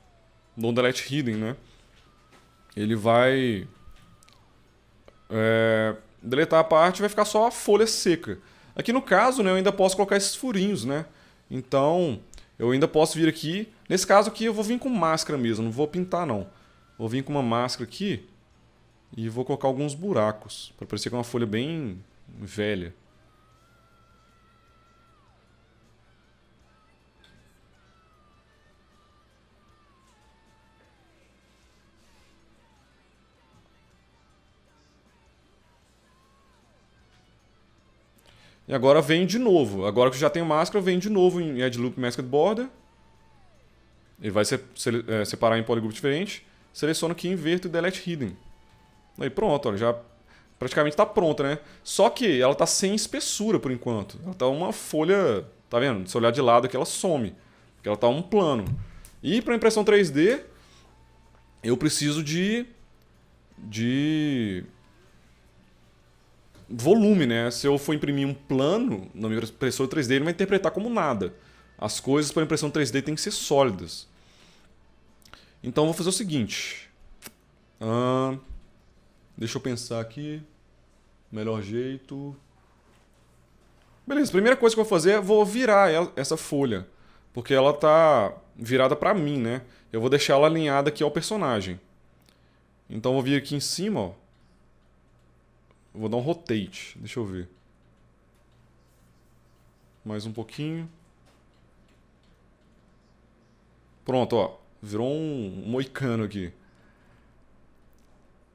Dou um Delete Hidden, né? Ele vai deletar a parte e vai ficar só a folha seca. Aqui no caso, né, eu ainda posso colocar esses furinhos, né? Então, eu ainda posso vir aqui. Nesse caso aqui eu vou vir com máscara mesmo, não vou pintar não. Vou vir com uma máscara aqui e vou colocar alguns buracos, para parecer que é uma folha bem velha. E agora vem de novo. Agora que eu já tenho máscara, vem de novo em Edge Loop Masked Border. Ele vai separar em polygroup diferente. Seleciono aqui, inverto e Delete Hidden. Aí pronto, olha, já praticamente está pronta, né? Só que ela está sem espessura por enquanto. Ela está uma folha, tá vendo? Se olhar de lado aqui ela some. Porque ela está um plano. E para impressão 3D, eu preciso de volume, né? Se eu for imprimir um plano na minha impressora 3D, ele vai interpretar como nada. As coisas para impressão 3D têm que ser sólidas. Então eu vou fazer o seguinte. Deixa eu pensar aqui. Melhor jeito. Beleza, a primeira coisa que eu vou fazer é vou virar essa folha. Porque ela tá virada para mim, né? Eu vou deixar ela alinhada aqui ao personagem. Então eu vou vir aqui em cima, ó. Vou dar um rotate, deixa eu ver. Mais um pouquinho. Pronto, ó. Virou um moicano aqui.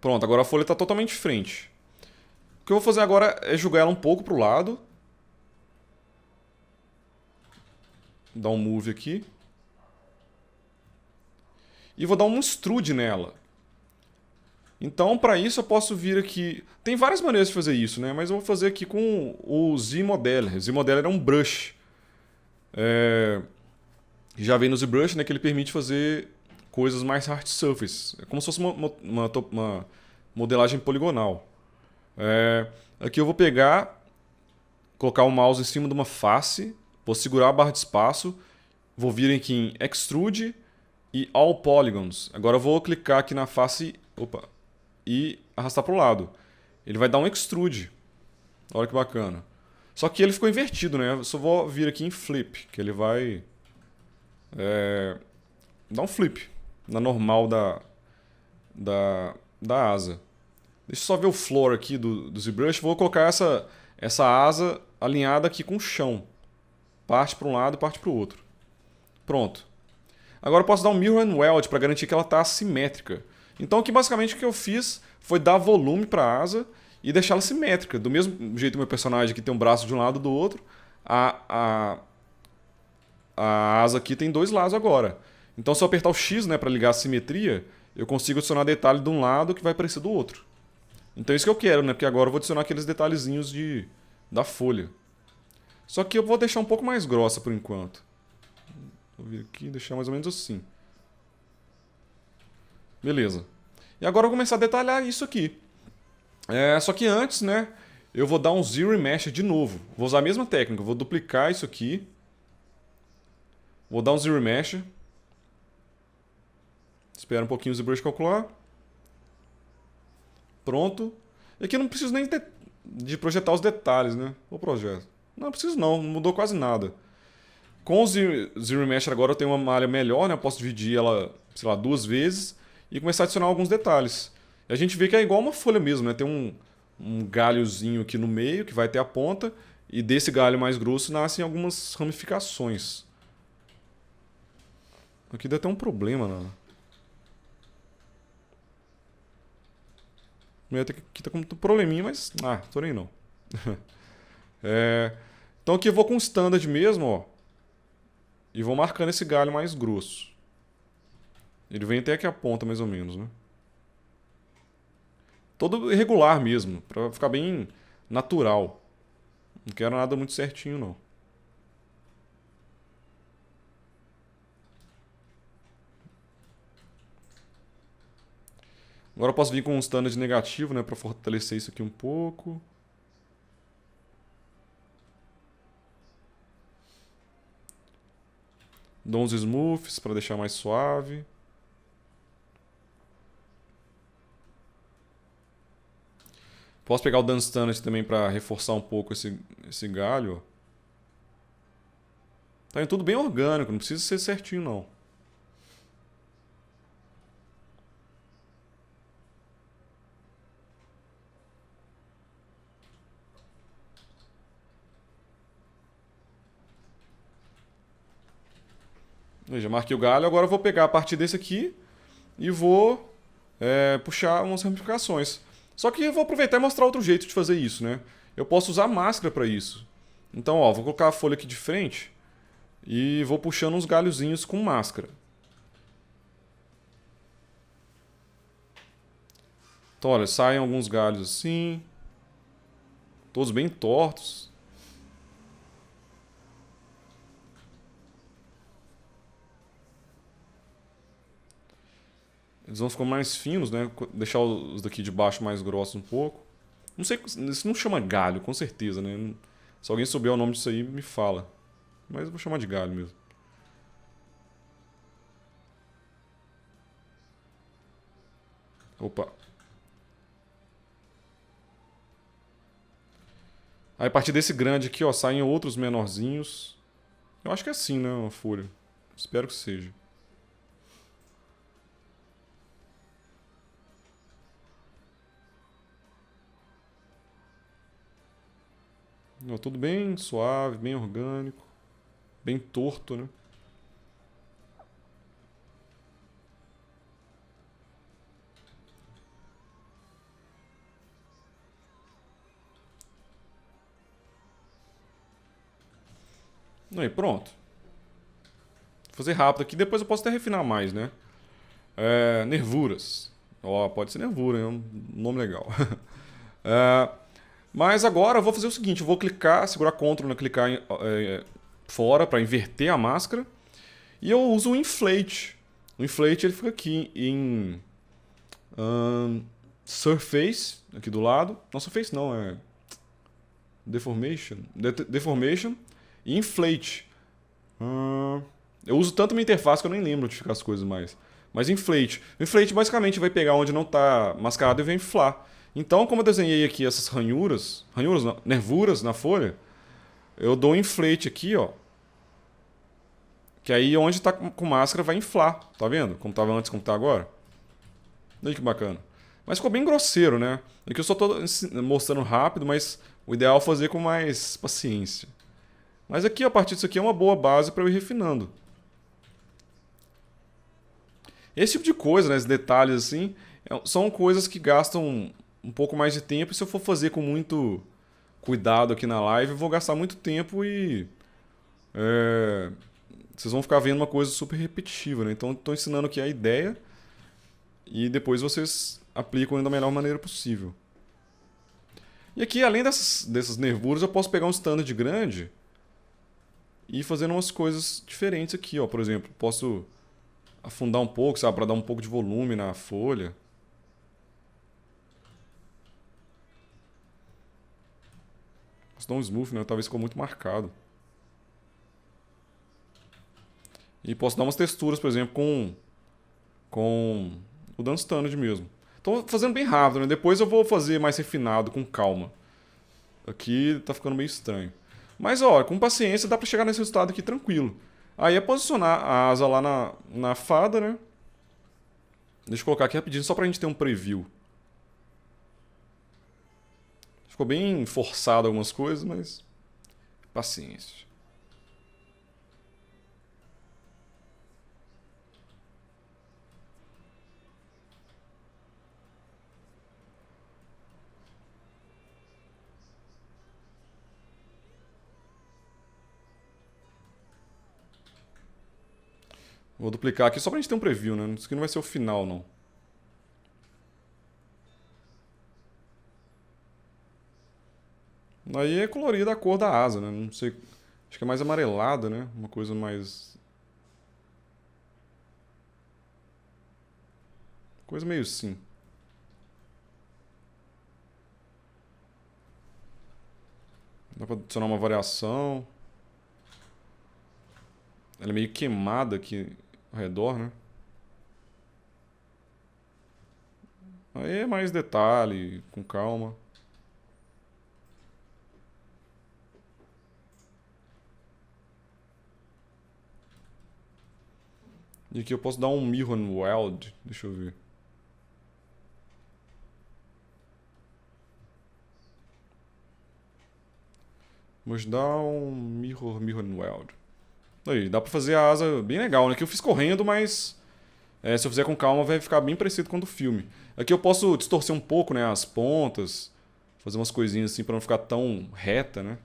Pronto, agora a folha está totalmente de frente. O que eu vou fazer agora é jogar ela um pouco para o lado. Dar um move aqui. E vou dar um extrude nela. Então, para isso, eu posso vir aqui... Tem várias maneiras de fazer isso, né? Mas eu vou fazer aqui com o Z-Modeller. O Z-Modeller é um brush. Já vem no ZBrush, né? Que ele permite fazer coisas mais hard surface. É como se fosse uma modelagem poligonal. Aqui eu vou pegar, colocar o mouse em cima de uma face, vou segurar a barra de espaço, vou vir aqui em Extrude e All Polygons. Agora eu vou clicar aqui na face... e arrastar para o lado. Ele vai dar um extrude. Olha que bacana. Só que ele ficou invertido, né? Eu só vou vir aqui em flip, que ele vai dar um flip na normal da asa. Deixa eu só ver o floor aqui do ZBrush. Vou colocar essa asa alinhada aqui com o chão. Parte para um lado e parte para o outro. Pronto. Agora eu posso dar um Mirror and Weld para garantir que ela está assimétrica. Então aqui basicamente o que eu fiz foi dar volume para a asa e deixá-la simétrica. Do mesmo jeito que o meu personagem aqui tem um braço de um lado do outro, a asa aqui tem dois lados agora. Então se eu apertar o X, né, para ligar a simetria, eu consigo adicionar detalhe de um lado que vai parecer do outro. Então é isso que eu quero, né, porque agora eu vou adicionar aqueles detalhezinhos da folha. Só que eu vou deixar um pouco mais grossa por enquanto. Vou vir aqui e deixar mais ou menos assim. Beleza. E agora eu vou começar a detalhar isso aqui. Só que antes, né, eu vou dar um Zero Mesh de novo. Vou usar a mesma técnica. Vou duplicar isso aqui. Vou dar um Zero Mesh. Espera um pouquinho o ZBrush calcular. Pronto. E aqui eu não preciso nem de projetar os detalhes, né? O projeto. Não preciso não mudou quase nada. Com o Zero Mesh agora eu tenho uma malha melhor, né? Eu posso dividir ela, sei lá, 2 vezes e começar a adicionar alguns detalhes. E a gente vê que é igual uma folha mesmo, né? Tem um galhozinho aqui no meio que vai ter a ponta e desse galho mais grosso nascem algumas ramificações. Aqui deu até um problema, né? Aqui tá com um probleminha, mas... Ah, tô nem não. Então aqui eu vou com o standard mesmo, ó. E vou marcando esse galho mais grosso. Ele vem até aqui a ponta, mais ou menos, né? Todo irregular mesmo, pra ficar bem natural. Não quero nada muito certinho, não. Agora eu posso vir com um standard negativo, né? Pra fortalecer isso aqui um pouco. Dou uns smooths pra deixar mais suave. Posso pegar o Dance Standard também pra reforçar um pouco esse galho. Tá indo tudo bem orgânico, não precisa ser certinho não. Já marquei o galho, agora eu vou pegar a partir desse aqui e vou puxar umas ramificações. Só que eu vou aproveitar e mostrar outro jeito de fazer isso, né? Eu posso usar máscara para isso. Então, ó, vou colocar a folha aqui de frente e vou puxando uns galhozinhos com máscara. Então, olha, saem alguns galhos assim, todos bem tortos. Eles vão ficar mais finos, né? Deixar os daqui de baixo mais grossos um pouco. Não sei, isso não chama galho, com certeza, né? Se alguém souber o nome disso aí, me fala. Mas eu vou chamar de galho mesmo. Opa. Aí a partir desse grande aqui, ó, saem outros menorzinhos. Eu acho que é assim, né? Uma folha. Espero que seja. Ó, tudo bem suave, bem orgânico. Bem torto, né? Aí, pronto. Vou fazer rápido aqui, depois eu posso até refinar mais, né? Nervuras. Ó, pode ser nervura, é um nome legal. Mas agora eu vou fazer o seguinte, eu vou clicar, segurar Ctrl, né, clicar fora para inverter a máscara. E eu uso o Inflate. O Inflate ele fica aqui em Surface, aqui do lado. Não, Surface não, é Deformation. Deformation e Inflate. Eu uso tanto minha interface que eu nem lembro de ficar as coisas mais. Mas Inflate. O Inflate basicamente vai pegar onde não está mascarado e vai inflar. Então, como eu desenhei aqui essas ranhuras não, nervuras na folha, eu dou um inflate aqui, ó. Que aí onde está com máscara vai inflar, tá vendo? Como estava antes, como está agora. Olha que bacana. Mas ficou bem grosseiro, né? Aqui eu só estou mostrando rápido, mas o ideal é fazer com mais paciência. Mas aqui, a partir disso aqui, é uma boa base para eu ir refinando. Esse tipo de coisa, né, esses detalhes assim, são coisas que gastam um pouco mais de tempo. E se eu for fazer com muito cuidado aqui na live, eu vou gastar muito tempo e vocês vão ficar vendo uma coisa super repetitiva, né? Então estou ensinando aqui a ideia e depois vocês aplicam da melhor maneira possível. E aqui, além dessas nervuras, eu posso pegar um standard grande e ir fazendo umas coisas diferentes aqui, ó. Por exemplo, posso afundar um pouco, sabe, para dar um pouco de volume na folha. Posso dar um smooth, né? Talvez ficou muito marcado. E posso dar umas texturas, por exemplo, com o Dance Standard mesmo. Estou fazendo bem rápido, né? Depois eu vou fazer mais refinado, com calma. Aqui tá ficando meio estranho. Mas, ó, com paciência dá para chegar nesse resultado aqui tranquilo. Aí é posicionar a asa lá na fada, né? Deixa eu colocar aqui rapidinho, só pra gente ter um preview. Ficou bem forçado algumas coisas, mas paciência. Vou duplicar aqui só pra gente ter um preview, né? Isso aqui não vai ser o final, não. Aí é colorida a cor da asa, né? Não sei. Acho que é mais amarelada, né? Uma coisa mais. Coisa meio assim. Dá pra adicionar uma variação. Ela é meio queimada aqui ao redor, né? Aí é mais detalhe, com calma. E aqui eu posso dar um Mirror Weld. Deixa eu ver. Vamos dar um Mirror Weld. Aí, dá pra fazer a asa bem legal, né? Que eu fiz correndo, mas se eu fizer com calma vai ficar bem parecido com o do filme. Aqui eu posso distorcer um pouco, né? As pontas. Fazer umas coisinhas assim pra não ficar tão reta, né?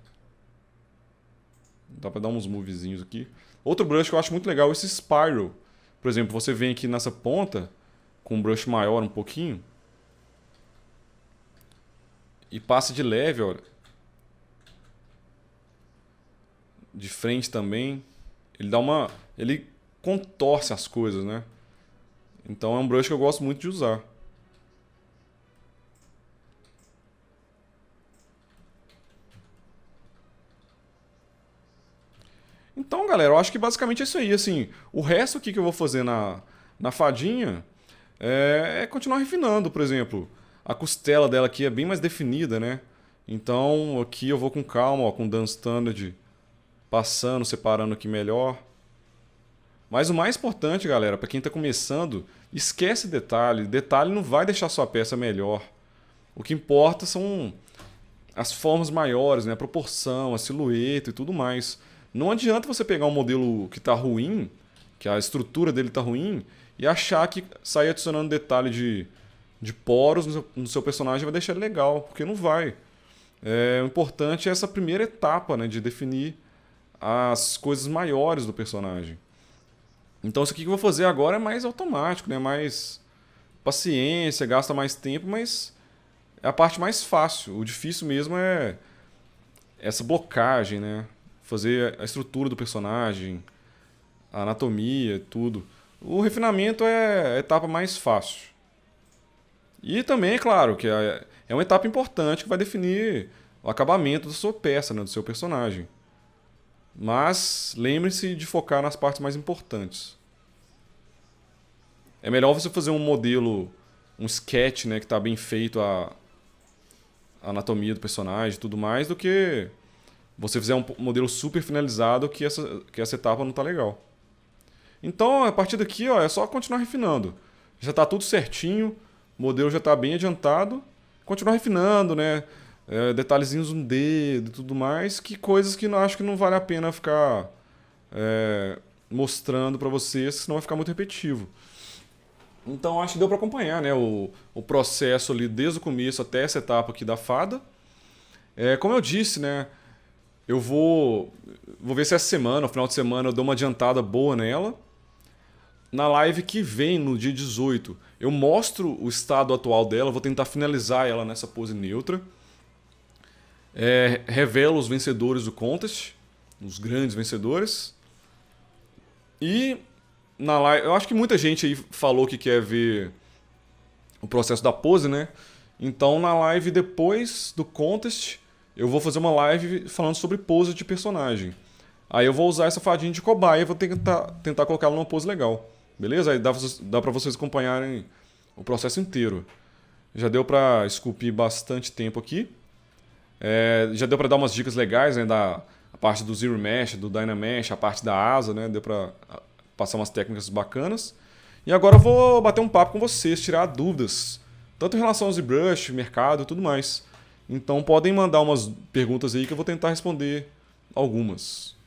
Dá pra dar uns movezinhos aqui. Outro brush que eu acho muito legal é esse Spiral. Por exemplo, você vem aqui nessa ponta com um brush maior um pouquinho e passa de leve, olha. De frente também. Ele dá uma... Ele contorce as coisas, né? Então é um brush que eu gosto muito de usar. Então, galera, eu acho que basicamente é isso aí. Assim, o resto aqui que eu vou fazer na fadinha é continuar refinando, por exemplo. A costela dela aqui é bem mais definida, né? Então aqui eu vou com calma, ó, com o dance standard passando, separando aqui melhor. Mas o mais importante, galera, para quem está começando, esquece detalhe. Detalhe não vai deixar sua peça melhor. O que importa são as formas maiores, né? A proporção, a silhueta e tudo mais. Não adianta você pegar um modelo que está ruim, que a estrutura dele está ruim, e achar que sair adicionando detalhe de poros no seu personagem vai deixar ele legal, porque não vai. O importante é essa primeira etapa, né? De definir as coisas maiores do personagem. Então isso aqui que eu vou fazer agora é mais automático, né? Mais paciência, gasta mais tempo, mas é a parte mais fácil. O difícil mesmo é essa blocagem, né? Fazer a estrutura do personagem, a anatomia, tudo. O refinamento é a etapa mais fácil. E também, é claro, que é uma etapa importante que vai definir o acabamento da sua peça, né? Do seu personagem. Mas lembre-se de focar nas partes mais importantes. É melhor você fazer um modelo, um sketch, né, que está bem feito a anatomia do personagem e tudo mais, do que você fizer um modelo super finalizado que essa etapa não está legal. Então, a partir daqui, ó, é só continuar refinando. Já está tudo certinho, o modelo já está bem adiantado. Continuar refinando, né? Detalhezinhos no dedo e tudo mais, que coisas que eu acho que não vale a pena ficar mostrando para vocês, senão vai ficar muito repetitivo. Então acho que deu para acompanhar, né, o processo ali desde o começo até essa etapa aqui da fada. Como eu disse, né, eu vou ver se essa semana, no final de semana, eu dou uma adiantada boa nela. Na live que vem, no dia 18, eu mostro o estado atual dela, vou tentar finalizar ela nessa pose neutra. Revelo os vencedores do contest, os grandes vencedores. E na live, eu acho que muita gente aí falou que quer ver o processo da pose, né? Então na live depois do contest, eu vou fazer uma live falando sobre pose de personagem. Aí eu vou usar essa fadinha de cobaia e vou tentar colocar ela numa pose legal. Beleza? Aí dá pra vocês acompanharem o processo inteiro. Já deu pra esculpir bastante tempo aqui. Já deu pra dar umas dicas legais, né? A parte do Zero Mesh, do Dynamesh, a parte da asa, né? Deu pra passar umas técnicas bacanas. E agora eu vou bater um papo com vocês, tirar dúvidas. Tanto em relação ao ZBrush, mercado e tudo mais. Então podem mandar umas perguntas aí que eu vou tentar responder algumas.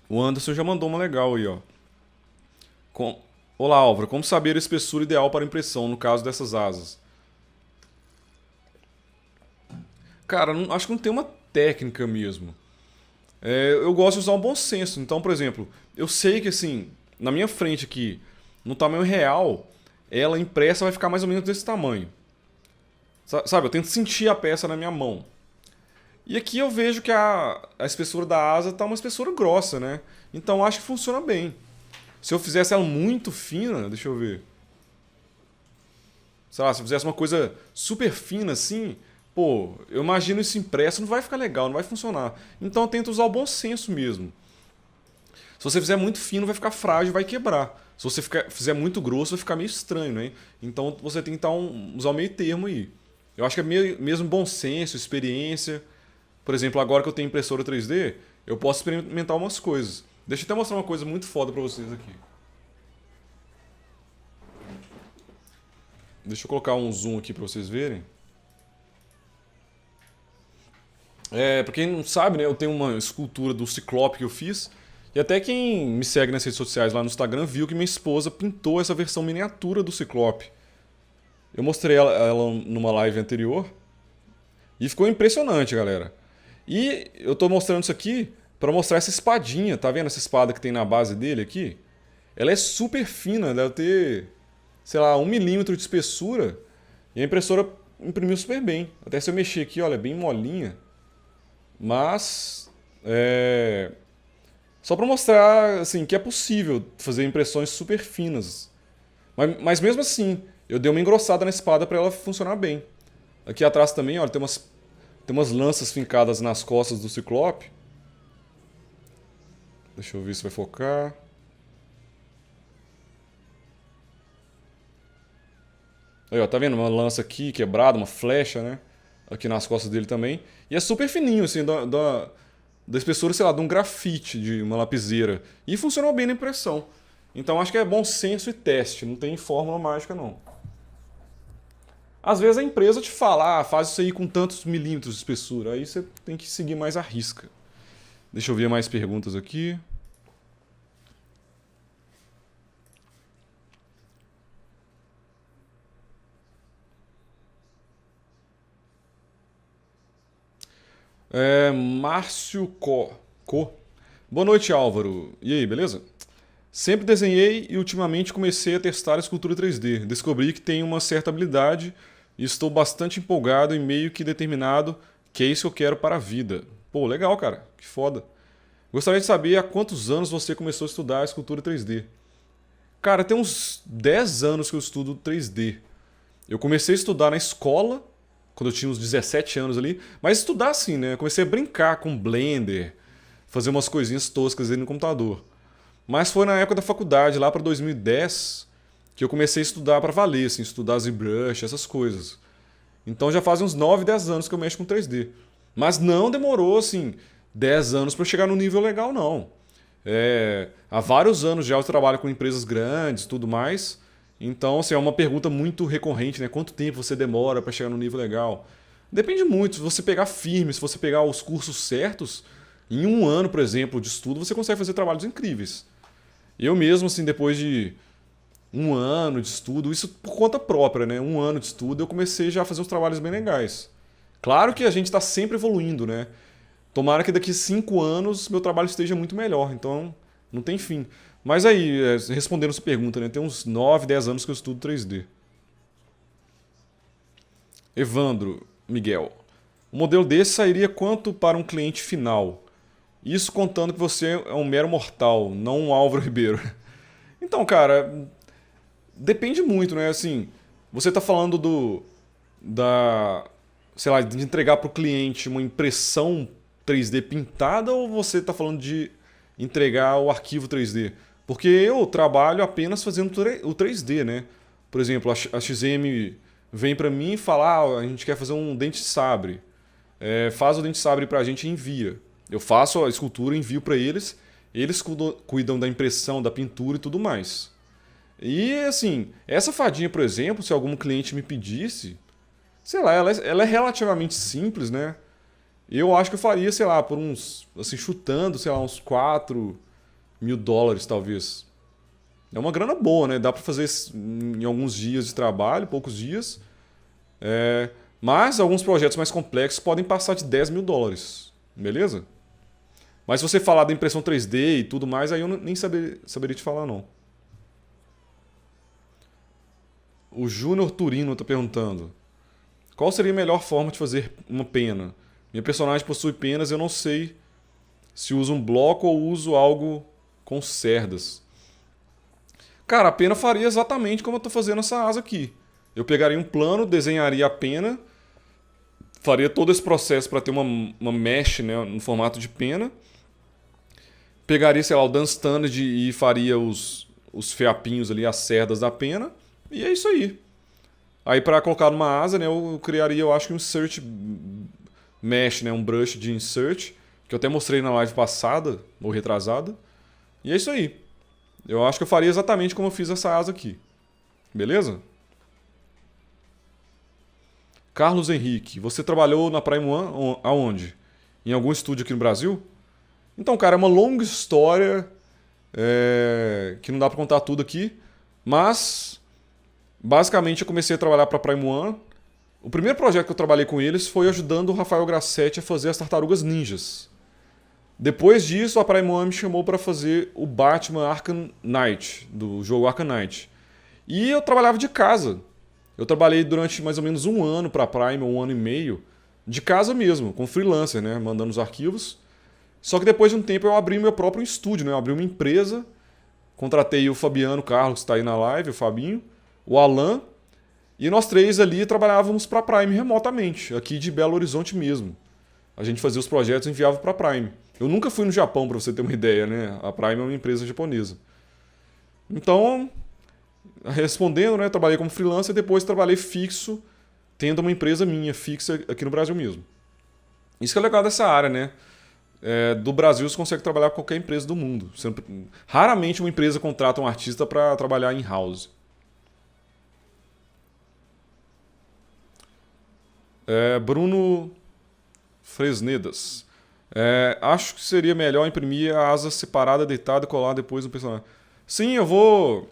O Anderson já mandou uma legal aí, ó. Olá, Álvaro. Como saber a espessura ideal para impressão no caso dessas asas? Cara, acho que não tem uma técnica mesmo. eu gosto de usar o bom senso. Então, por exemplo, eu sei que assim, na minha frente aqui, no tamanho real, ela impressa vai ficar mais ou menos desse tamanho. Sabe, eu tento sentir a peça na minha mão. E aqui eu vejo que a espessura da asa tá uma espessura grossa, né? Então acho que funciona bem. Se eu fizesse ela muito fina, deixa eu ver. Sei lá, se eu fizesse uma coisa super fina assim, pô, eu imagino isso impresso, não vai ficar legal, não vai funcionar. Então eu tento usar o bom senso mesmo. Se você fizer muito fino, vai ficar frágil, vai quebrar. Se você fizer muito grosso, vai ficar meio estranho, né? Então você tem que usar o meio termo aí. Eu acho que é mesmo bom senso, experiência. Por exemplo, agora que eu tenho impressora 3D, eu posso experimentar umas coisas. Deixa eu até mostrar uma coisa muito foda pra vocês aqui. Deixa eu colocar um zoom aqui pra vocês verem. Pra quem não sabe, né, eu tenho uma escultura do Ciclope que eu fiz. E até quem me segue nas redes sociais lá no Instagram viu que minha esposa pintou essa versão miniatura do Ciclope. Eu mostrei ela numa live anterior. E ficou impressionante, galera. E eu tô mostrando isso aqui pra mostrar essa espadinha. Tá vendo essa espada que tem na base dele aqui? Ela é super fina, deve ter, sei lá, 1 milímetro de espessura. E a impressora imprimiu super bem. Até se eu mexer aqui, olha, é bem molinha. Mas só para mostrar assim que é possível fazer impressões super finas. Mas mesmo assim, eu dei uma engrossada na espada para ela funcionar bem. Aqui atrás também, olha, tem umas lanças fincadas nas costas do Ciclope. Deixa eu ver se vai focar. Aí, ó, tá vendo? Uma lança aqui quebrada, uma flecha, né? Aqui nas costas dele também. E é super fininho, assim, da espessura, sei lá, de um grafite, de uma lapiseira. E funcionou bem na impressão. Então acho que é bom senso e teste, não tem fórmula mágica não. Às vezes a empresa te fala, faz isso aí com tantos milímetros de espessura. Aí você tem que seguir mais a risca. Deixa eu ver mais perguntas aqui. Márcio Co. Boa noite, Álvaro. E aí, beleza? Sempre desenhei e ultimamente comecei a testar a escultura 3D. Descobri que tenho uma certa habilidade e estou bastante empolgado e meio que determinado que é isso que eu quero para a vida. Pô, legal, cara. Que foda. Gostaria de saber há quantos anos você começou a estudar a escultura 3D. Cara, tem uns 10 anos que eu estudo 3D. Eu comecei a estudar na escola, quando eu tinha uns 17 anos ali, mas estudar assim, né? Eu comecei a brincar com Blender, fazer umas coisinhas toscas aí no computador. Mas foi na época da faculdade, lá para 2010, que eu comecei a estudar para valer, assim, estudar ZBrush, essas coisas. Então já faz uns 9, 10 anos que eu mexo com 3D. Mas não demorou, assim, 10 anos para chegar no nível legal, não. Há vários anos já eu trabalho com empresas grandes e tudo mais. Então, assim, é uma pergunta muito recorrente, né? Quanto tempo você demora para chegar no nível legal? Depende muito. Se você pegar firme, se você pegar os cursos certos, em um ano, por exemplo, de estudo, você consegue fazer trabalhos incríveis. Eu mesmo, assim, depois de um ano de estudo, isso por conta própria, né? Um ano de estudo, eu comecei já a fazer uns trabalhos bem legais. Claro que a gente está sempre evoluindo, né? Tomara que daqui a 5 anos meu trabalho esteja muito melhor, então não tem fim. Mas aí, respondendo essa pergunta, né? Tem uns 9, 10 anos que eu estudo 3D. Evandro Miguel. Um modelo desse sairia quanto para um cliente final? Isso contando que você é um mero mortal, não um Álvaro Ribeiro. Então, cara, depende muito, né? Assim, você está falando sei lá, de entregar para o cliente uma impressão 3D pintada ou você está falando de entregar o arquivo 3D? Porque eu trabalho apenas fazendo o 3D, né? Por exemplo, a XM vem para mim e fala, a gente quer fazer um dente sabre. Faz o dente sabre para a gente e envia. Eu faço a escultura, envio para eles, eles cuidam da impressão, da pintura e tudo mais. E assim, essa fadinha, por exemplo, se algum cliente me pedisse, sei lá, ela é relativamente simples, né? Eu acho que eu faria, sei lá, por uns, assim, chutando, sei lá, uns $4.000 talvez. É uma grana boa, né? Dá para fazer em alguns dias de trabalho, poucos dias. Mas alguns projetos mais complexos podem passar de $10.000, beleza? Mas se você falar da impressão 3D e tudo mais, aí eu nem saberia te falar, não. O Júnior Turino está perguntando: qual seria a melhor forma de fazer uma pena? Minha personagem possui penas, eu não sei se uso um bloco ou uso algo com cerdas. Cara, a pena faria exatamente como eu estou fazendo essa asa aqui. Eu pegaria um plano, desenharia a pena, faria todo esse processo para ter uma mesh, né, no formato de pena. Pegaria, sei lá, o dance standard e faria os fiapinhos ali, as cerdas da pena. E é isso aí. Aí para colocar numa asa, né, eu criaria, eu acho que um insert mesh, né, um brush de insert, que eu até mostrei na live passada, ou retrasada. E é isso aí. Eu acho que eu faria exatamente como eu fiz essa asa aqui. Beleza? Carlos Henrique, você trabalhou na Prime One aonde? Em algum estúdio aqui no Brasil? Então, cara, é uma longa história que não dá pra contar tudo aqui, mas basicamente eu comecei a trabalhar pra Prime One. O primeiro projeto que eu trabalhei com eles foi ajudando o Rafael Grassetti a fazer as Tartarugas Ninjas. Depois disso, a Prime One me chamou para fazer o Batman Arkham Knight, do jogo Arkham Knight. E eu trabalhava de casa. Eu trabalhei durante mais ou menos um ano para a Prime, um ano e meio, de casa mesmo, com freelancer, né, mandando os arquivos. Só que depois de um tempo eu abri meu próprio estúdio, né, eu abri uma empresa, contratei o Fabiano Carlos, que está aí na live, o Fabinho, o Alan, e nós três ali trabalhávamos para a Prime remotamente, aqui de Belo Horizonte mesmo. A gente fazia os projetos e enviava para a Prime. Eu nunca fui no Japão, para você ter uma ideia, né? A Prime é uma empresa japonesa. Então, respondendo, né? Trabalhei como freelancer e depois trabalhei fixo, tendo uma empresa minha, fixa aqui no Brasil mesmo. Isso que é legal dessa área, né? Do Brasil você consegue trabalhar com qualquer empresa do mundo. Raramente uma empresa contrata um artista para trabalhar in-house. Bruno Fresnedas. Acho que seria melhor imprimir a asa separada, deitada e colar depois no personagem. Sim, eu vou.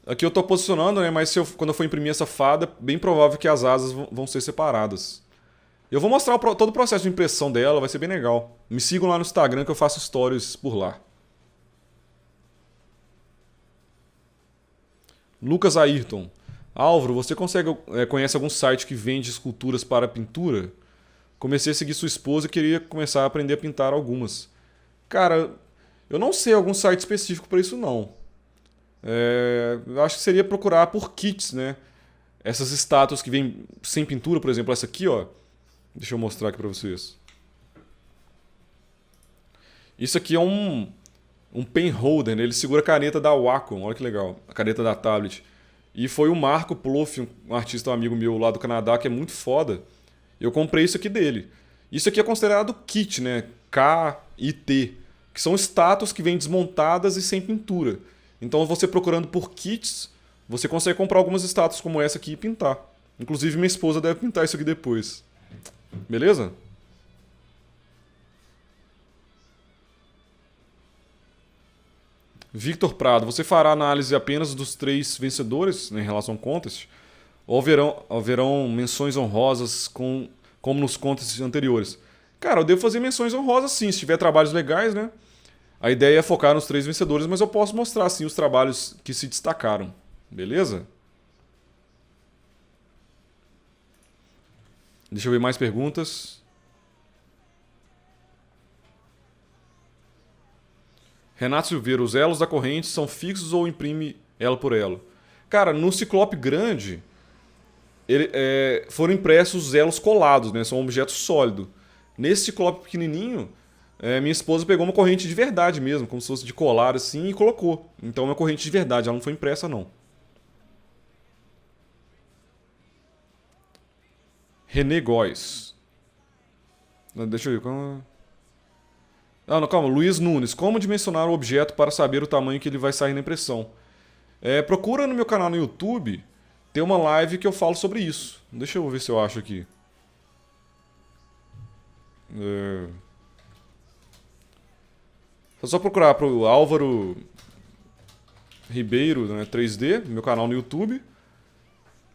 Aqui eu estou posicionando, né? Mas quando eu for imprimir essa fada, bem provável que as asas vão ser separadas. Eu vou mostrar todo o processo de impressão dela, vai ser bem legal. Me sigam lá no Instagram que eu faço stories por lá. Lucas Ayrton. Álvaro, você conhece algum site que vende esculturas para pintura? Comecei a seguir sua esposa e queria começar a aprender a pintar algumas. Cara, eu não sei algum site específico para isso não. Eu acho que seria procurar por kits, né? Essas estátuas que vêm sem pintura, por exemplo, essa aqui, ó. Deixa eu mostrar aqui para vocês. Isso aqui é um pen holder, né? Ele segura a caneta da Wacom, olha que legal, a caneta da tablet. E foi o Marco Ploff, um artista, um amigo meu lá do Canadá, que é muito foda. Eu comprei isso aqui dele. Isso aqui é considerado kit, né? K-I-T. Que são estátuas que vêm desmontadas e sem pintura. Então você procurando por kits, você consegue comprar algumas estátuas como essa aqui e pintar. Inclusive minha esposa deve pintar isso aqui depois. Beleza? Victor Prado, você fará análise apenas dos 3 vencedores, né, em relação ao contest? Ou haverão menções honrosas como nos contests anteriores? Cara, eu devo fazer menções honrosas sim, se tiver trabalhos legais, né? A ideia é focar nos 3 vencedores, mas eu posso mostrar sim os trabalhos que se destacaram. Beleza? Deixa eu ver mais perguntas. Renato Silveira, os elos da corrente são fixos ou imprime elo por elo? Cara, no Ciclope grande, foram impressos os elos colados, né? São um objeto sólido. Nesse Ciclope pequenininho, minha esposa pegou uma corrente de verdade mesmo, como se fosse de colar assim, e colocou. Então é uma corrente de verdade, ela não foi impressa não. René Góes. Deixa eu ver. Não, calma. Luiz Nunes. Como dimensionar o objeto para saber o tamanho que ele vai sair na impressão? Procura no meu canal no YouTube. Tem uma live que eu falo sobre isso. Deixa eu ver se eu acho aqui. É só procurar para o Álvaro Ribeiro, né, 3D, meu canal no YouTube.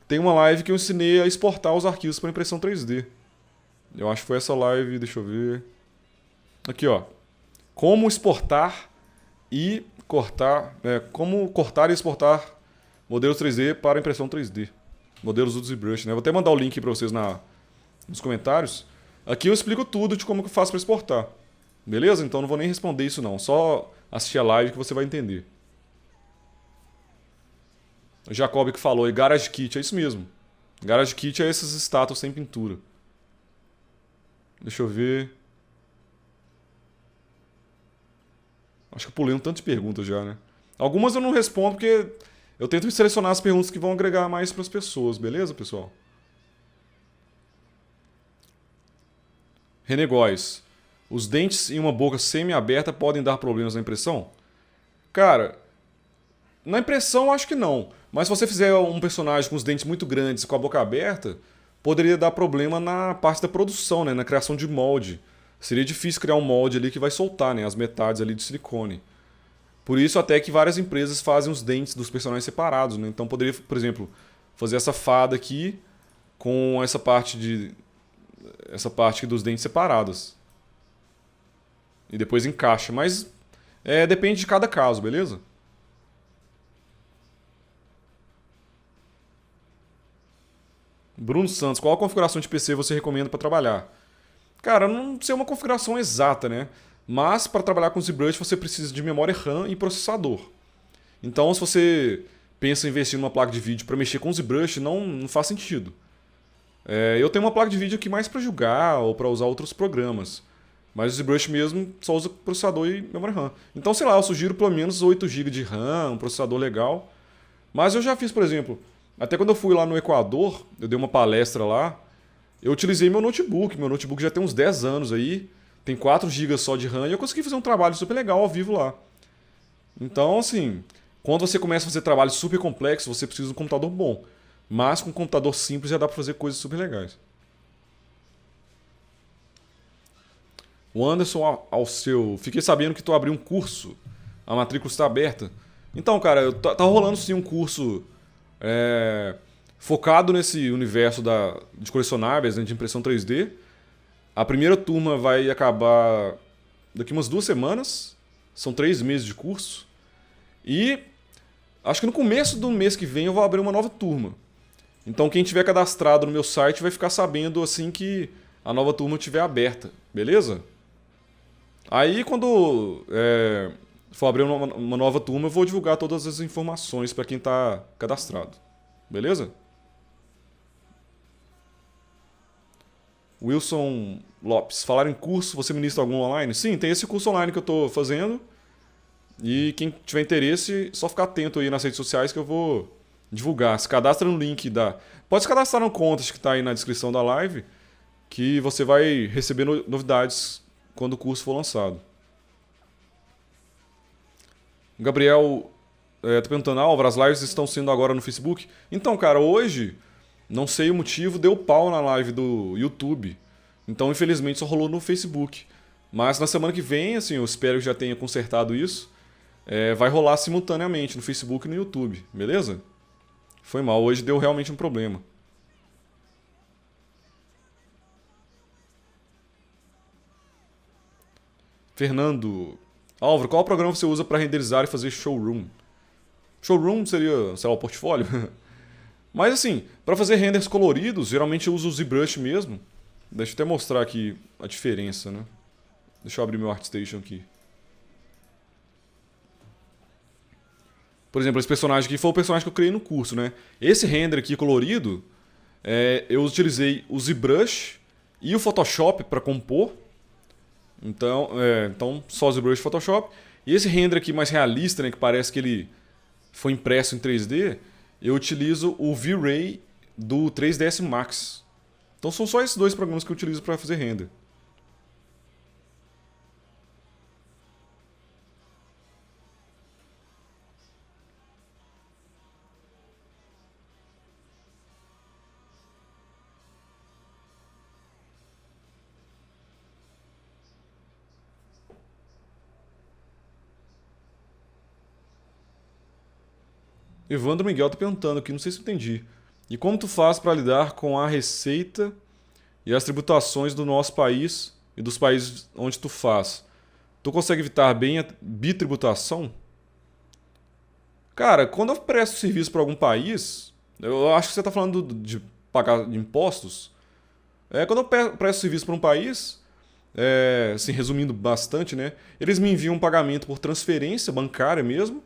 Tem uma live que eu ensinei a exportar os arquivos para impressão 3D. Eu acho que foi essa live, deixa eu ver. Aqui, ó. como exportar e cortar, como cortar e exportar modelos 3D para impressão 3D. Modelos do ZBrush, né? Vou até mandar o link para vocês nos comentários. Aqui eu explico tudo de como que eu faço para exportar. Beleza? Então não vou nem responder isso não. Só assistir a live que você vai entender. O Jacob que falou, e Garage Kit, é isso mesmo. Garage Kit é esses estátuas sem pintura. Deixa eu ver. Acho que eu pulei um tanto de perguntas já, né? Algumas eu não respondo porque eu tento selecionar as perguntas que vão agregar mais para as pessoas, beleza, pessoal? René Góes. Os dentes em uma boca semi-aberta podem dar problemas na impressão? Cara, na impressão acho que não. Mas se você fizer um personagem com os dentes muito grandes e com a boca aberta, poderia dar problema na parte da produção, né? Na criação de molde. Seria difícil criar um molde ali que vai soltar, né? As metades ali de silicone. Por isso até que várias empresas fazem os dentes dos personagens separados, né? Então poderia, por exemplo, fazer essa fada aqui com essa parte aqui dos dentes separadas. E depois encaixa, mas depende de cada caso, beleza? Bruno Santos, qual a configuração de PC você recomenda para trabalhar? Cara, não sei uma configuração exata, né? Mas para trabalhar com ZBrush você precisa de memória RAM e processador. Então, se você pensa em investir numa placa de vídeo para mexer com ZBrush, não faz sentido. Eu tenho uma placa de vídeo aqui mais para jogar ou para usar outros programas. Mas o ZBrush mesmo só usa processador e memória RAM. Então, sei lá, eu sugiro pelo menos 8 GB de RAM, um processador legal. Mas eu já fiz, por exemplo, até quando eu fui lá no Equador, eu dei uma palestra lá, eu utilizei meu notebook. Meu notebook já tem uns 10 anos aí, tem 4 GB só de RAM e eu consegui fazer um trabalho super legal ao vivo lá. Então, assim, quando você começa a fazer trabalho super complexo, você precisa de um computador bom. Mas com um computador simples já dá para fazer coisas super legais. O Anderson Alceu, fiquei sabendo que tu abriu um curso, a matrícula está aberta. Então, cara, tá rolando sim um curso focado nesse universo de colecionáveis, né, de impressão 3D. A primeira turma vai acabar daqui umas 2 semanas, são 3 meses de curso. E acho que no começo do mês que vem eu vou abrir uma nova turma. Então quem tiver cadastrado no meu site vai ficar sabendo assim que a nova turma estiver aberta, beleza? Aí quando for abrir uma nova turma, eu vou divulgar todas as informações para quem está cadastrado. Beleza? Wilson Lopes. Falar em curso, você ministra algum online? Sim, tem esse curso online que eu estou fazendo. E quem tiver interesse, só ficar atento aí nas redes sociais que eu vou divulgar. Se cadastra no link Pode se cadastrar no Contas que está aí na descrição da live, que você vai receber novidades quando o curso for lançado. O Gabriel tá perguntando, Álvaro, as lives estão sendo agora no Facebook? Então, cara, hoje, não sei o motivo, deu pau na live do YouTube. Então, infelizmente, só rolou no Facebook. Mas na semana que vem, assim, eu espero que já tenha consertado isso. Vai rolar simultaneamente no Facebook e no YouTube, beleza? Foi mal, hoje deu realmente um problema. Fernando, Álvaro, qual programa você usa para renderizar e fazer showroom? Showroom seria, sei lá, o portfólio? Mas assim, para fazer renders coloridos, geralmente eu uso o ZBrush mesmo. Deixa eu até mostrar aqui a diferença, né? Deixa eu abrir meu ArtStation aqui. Por exemplo, esse personagem aqui foi o personagem que eu criei no curso, né? Esse render aqui colorido, eu utilizei o ZBrush e o Photoshop para compor. Então só o ZBrush e Photoshop. E esse render aqui mais realista, né, que parece que ele foi impresso em 3D, eu utilizo o V-Ray do 3ds Max. Então são só esses 2 programas que eu utilizo para fazer render. Evandro Miguel tá perguntando aqui, não sei se eu entendi. E como tu faz para lidar com a receita e as tributações do nosso país e dos países onde tu faz? Tu consegue evitar bem a bitributação? Cara, quando eu presto serviço para algum país, eu acho que você está falando de pagar impostos. Quando eu presto serviço para um país, assim, resumindo bastante, né? Eles me enviam um pagamento por transferência bancária mesmo.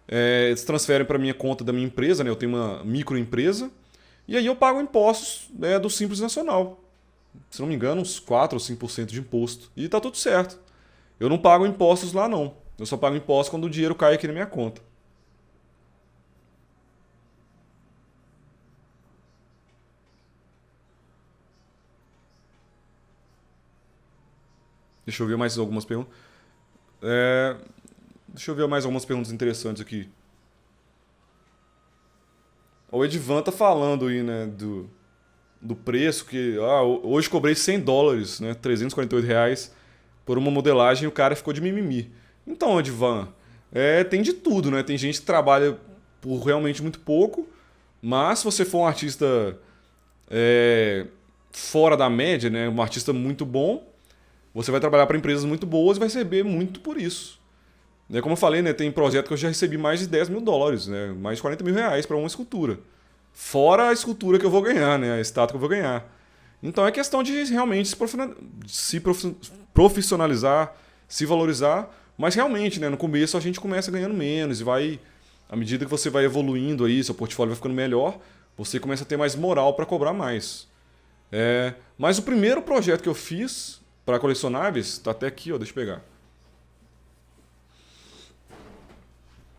Eles transferem para minha conta da minha empresa, né? Eu tenho uma microempresa. E aí eu pago impostos, do Simples Nacional. Se não me engano, uns 4 ou 5% de imposto. E tá tudo certo. Eu não pago impostos lá, não. Eu só pago impostos quando o dinheiro cai aqui na minha conta. Deixa eu ver mais algumas perguntas. É, Deixa eu ver mais algumas perguntas interessantes aqui. O Edvan tá falando aí, né, do preço que... hoje cobrei US$ 100, né, R$ 348 por uma modelagem e o cara ficou de mimimi. Então, Edvan, tem de tudo, né? Tem gente que trabalha por realmente muito pouco, mas se você for um artista fora da média, né, um artista muito bom, você vai trabalhar para empresas muito boas e vai receber muito por isso. Como eu falei, né, tem projeto que eu já recebi mais de US$ 10.000, né, mais de R$ 40.000 para uma escultura. Fora a escultura que eu vou ganhar, né, a estátua que eu vou ganhar. Então é questão de realmente profissionalizar, se valorizar, mas realmente, né, no começo a gente começa ganhando menos e vai, à medida que você vai evoluindo aí, seu portfólio vai ficando melhor, você começa a ter mais moral para cobrar mais. Mas o primeiro projeto que eu fiz para colecionáveis, está até aqui, ó, deixa eu pegar.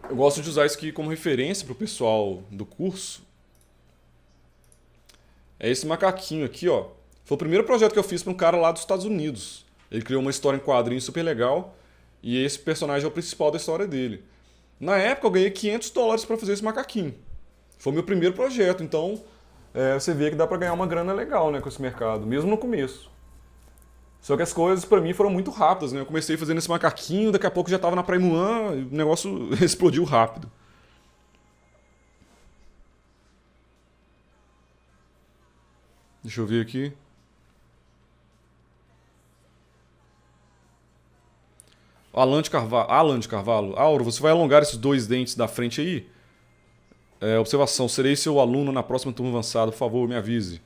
Eu gosto de usar isso aqui como referência para o pessoal do curso. É esse macaquinho aqui, ó. Foi o primeiro projeto que eu fiz para um cara lá dos Estados Unidos. Ele criou uma história em quadrinhos super legal e esse personagem é o principal da história dele. Na época eu ganhei US$ 500 para fazer esse macaquinho. Foi o meu primeiro projeto, então você vê que dá para ganhar uma grana legal, né, com esse mercado, mesmo no começo. Só que as coisas para mim foram muito rápidas, né? Eu comecei fazendo esse macaquinho, daqui a pouco já estava na Prime One, e o negócio explodiu rápido. Deixa eu ver aqui. Alan de Carvalho. Auro, você vai alongar esses dois dentes da frente aí? Observação, serei seu aluno na próxima turma avançada, por favor, me avise.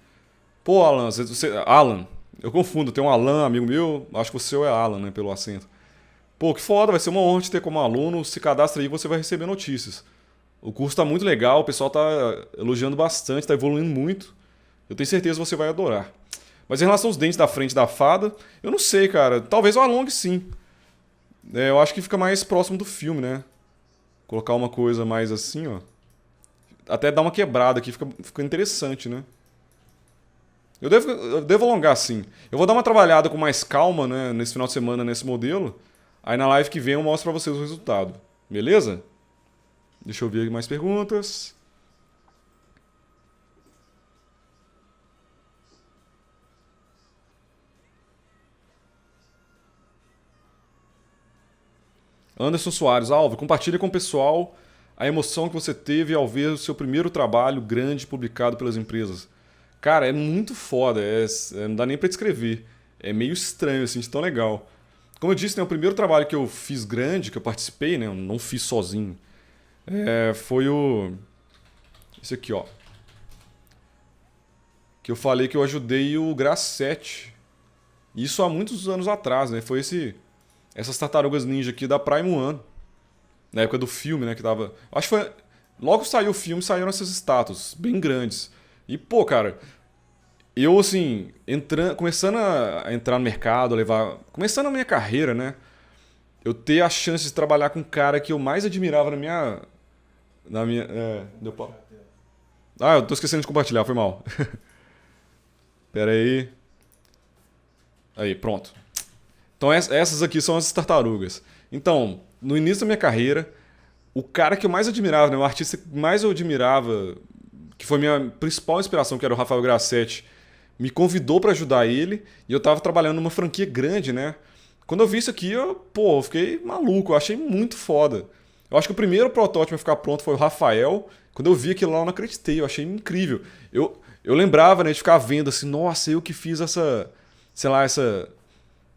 Pô, Alan, Alan, eu confundo, tem um Alan, amigo meu, acho que o seu é Alan, né, pelo acento. Pô, que foda, vai ser uma honra te ter como aluno, se cadastra aí que você vai receber notícias. O curso tá muito legal, o pessoal tá elogiando bastante, tá evoluindo muito. Eu tenho certeza que você vai adorar. Mas em relação aos dentes da frente da fada, eu não sei, cara, talvez eu alongue sim. Eu acho que fica mais próximo do filme, né? Colocar uma coisa mais assim, ó. Até dar uma quebrada aqui, fica interessante, né? Eu devo alongar sim. Eu vou dar uma trabalhada com mais calma, né, nesse final de semana nesse modelo. Aí na live que vem eu mostro pra vocês o resultado. Beleza? Deixa eu ver aqui mais perguntas. Anderson Soares, Alvo, compartilha com o pessoal a emoção que você teve ao ver o seu primeiro trabalho grande publicado pelas empresas. Cara, é muito foda, não dá nem pra descrever. É meio estranho, assim, de tão legal. Como eu disse, né, o primeiro trabalho que eu fiz grande, que eu participei, né, eu não fiz sozinho, foi esse aqui, ó. Que eu falei que eu ajudei o Grassetti. Isso há muitos anos atrás, né? Foi essas tartarugas ninja aqui da Prime One. Na época do filme, né? Que tava. Acho que foi. Logo saiu o filme, saíram essas estátuas, bem grandes. E, pô, cara, eu, assim, começando a entrar no mercado, começando a minha carreira, né? Eu ter a chance de trabalhar com um cara que eu mais admirava na minha. Deu pau. Ah, eu tô esquecendo de compartilhar, foi mal. Pera aí. Aí, pronto. Então essas aqui são as tartarugas. Então, no início da minha carreira, o cara que eu mais admirava, né, o artista que mais eu admirava, que foi minha principal inspiração, que era o Rafael Grassetti, me convidou para ajudar ele e eu tava trabalhando numa franquia grande, né? Quando eu vi isso aqui, eu fiquei maluco, eu achei muito foda. Eu acho que o primeiro protótipo a ficar pronto foi o Rafael. Quando eu vi aquilo lá, eu não acreditei, eu achei incrível. Eu lembrava, né, de ficar vendo assim, nossa, eu que fiz essa, sei lá,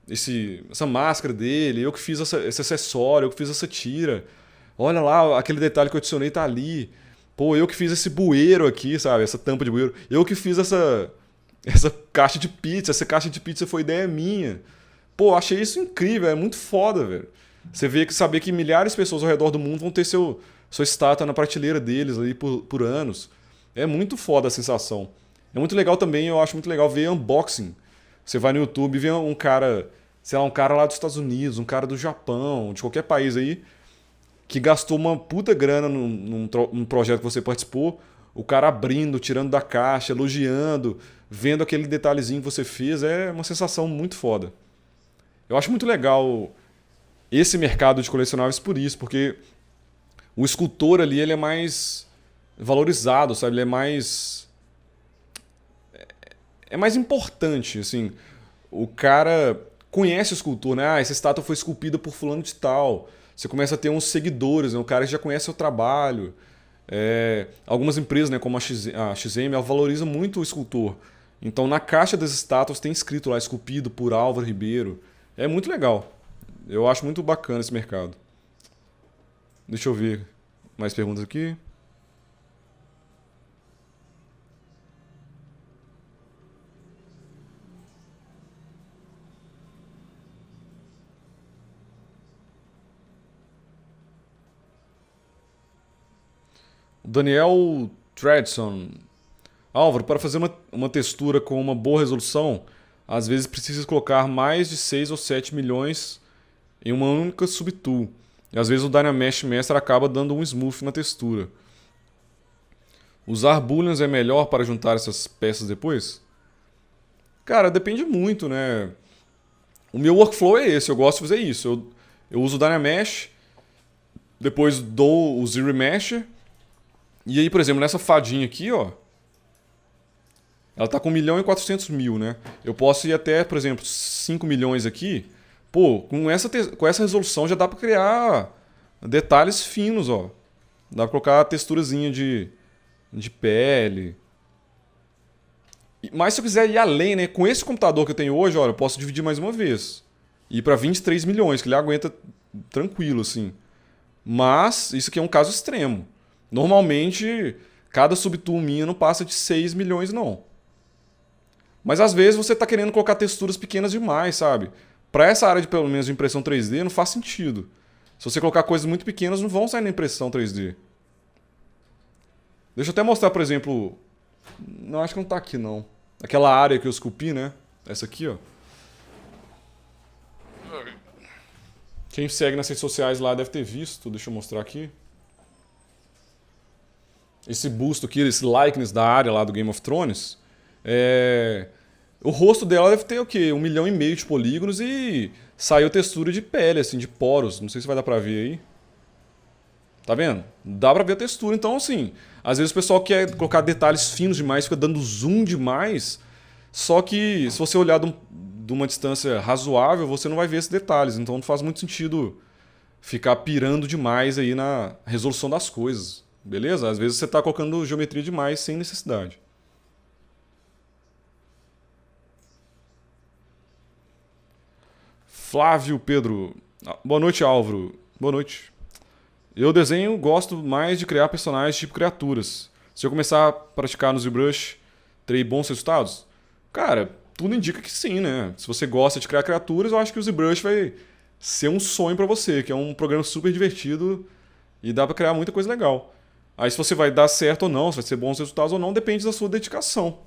essa máscara dele, eu que fiz esse acessório, eu que fiz essa tira. Olha lá, aquele detalhe que eu adicionei tá ali. Pô, eu que fiz esse bueiro aqui, sabe? Essa tampa de bueiro. Eu que fiz essa caixa de pizza. Essa caixa de pizza foi ideia minha. Pô, achei isso incrível, é muito foda, velho. Você vê que saber que milhares de pessoas ao redor do mundo vão ter sua estátua na prateleira deles ali por anos. É muito foda a sensação. É muito legal também, eu acho muito legal ver unboxing. Você vai no YouTube e vê um cara, sei lá, um cara lá dos Estados Unidos, um cara do Japão, de qualquer país aí, que gastou uma puta grana num projeto que você participou, o cara abrindo, tirando da caixa, elogiando, vendo aquele detalhezinho que você fez, é uma sensação muito foda. Eu acho muito legal esse mercado de colecionáveis por isso, porque o escultor ali ele é mais valorizado, sabe? Ele é mais importante, assim. O cara conhece o escultor, né? Ah, essa estátua foi esculpida por fulano de tal. Você começa a ter uns seguidores, né? O cara já conhece o trabalho. Algumas empresas, né, como a XM, ela valoriza muito o escultor. Então, na caixa das estátuas tem escrito lá, esculpido por Álvaro Ribeiro. É muito legal. Eu acho muito bacana esse mercado. Deixa eu ver mais perguntas aqui. O Daniel Tredson. Álvaro, para fazer uma textura com uma boa resolução, às vezes precisa colocar mais de 6 ou 7 milhões em uma única subtool. E às vezes o Dynamesh Master acaba dando um smooth na textura. Usar booleans é melhor para juntar essas peças depois? Cara, depende muito, né? O meu workflow é esse, eu gosto de fazer isso. Eu uso o Dynamesh, depois dou o ZRemesh, e aí, por exemplo, nessa fadinha aqui, ó, ela tá com 1.400.000, né? Eu posso ir até, por exemplo, 5 milhões aqui. Pô, com essa resolução já dá para criar detalhes finos, ó. Dá pra colocar a texturazinha de pele. Mas se eu quiser ir além, né? Com esse computador que eu tenho hoje, olha, eu posso dividir mais uma vez. Ir para 23 milhões, que ele aguenta tranquilo, assim. Mas isso aqui é um caso extremo. Normalmente, cada subtool minha não passa de 6 milhões, não. Mas às vezes você está querendo colocar texturas pequenas demais, sabe? Para essa área de, pelo menos, de impressão 3D, não faz sentido. Se você colocar coisas muito pequenas, não vão sair na impressão 3D. Deixa eu até mostrar, por exemplo... Não, acho que não tá aqui, não. Aquela área que eu esculpi, né? Essa aqui, ó. Quem segue nas redes sociais lá deve ter visto. Deixa eu mostrar aqui. Esse busto aqui, esse likeness da área lá do Game of Thrones. O rosto dela deve ter o quê? 1,5 milhão de polígonos e saiu textura de pele, assim, de poros. Não sei se vai dar pra ver aí. Tá vendo? Dá pra ver a textura. Então, assim, às vezes o pessoal quer colocar detalhes finos demais, fica dando zoom demais. Só que se você olhar de uma distância razoável, você não vai ver esses detalhes. Então não faz muito sentido ficar pirando demais aí na resolução das coisas. Beleza? Às vezes você tá colocando geometria demais sem necessidade. Flávio Pedro. Boa noite, Álvaro. Boa noite. Eu desenho, gosto mais de criar personagens tipo criaturas. Se eu começar a praticar no ZBrush, terei bons resultados? Cara, tudo indica que sim, né? Se você gosta de criar criaturas, eu acho que o ZBrush vai ser um sonho pra você, que é um programa super divertido e dá pra criar muita coisa legal. Aí se você vai dar certo ou não, se vai ser bons resultados ou não, depende da sua dedicação.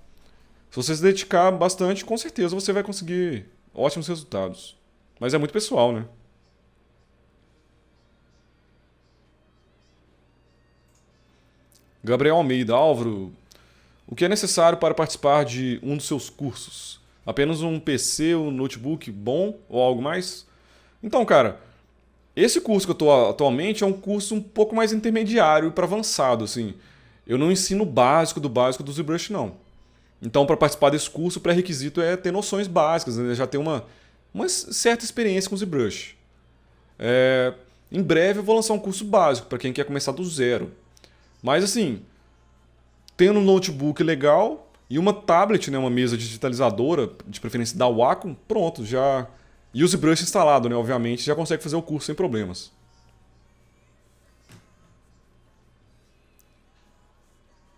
Se você se dedicar bastante, com certeza você vai conseguir ótimos resultados. Mas é muito pessoal, né? Gabriel Almeida, Álvaro, o que é necessário para participar de um dos seus cursos? Apenas um PC, um notebook bom ou algo mais? Então, cara, esse curso que eu estou atualmente é um curso um pouco mais intermediário para avançado, assim. Eu não ensino o básico do ZBrush, não. Então, para participar desse curso, o pré-requisito é ter noções básicas, né? Já ter uma certa experiência com o ZBrush. Em breve eu vou lançar um curso básico para quem quer começar do zero. Mas assim, tendo um notebook legal e uma tablet, né, uma mesa digitalizadora, de preferência da Wacom, pronto, já E o ZBrush instalado, né? Obviamente, já consegue fazer o curso sem problemas.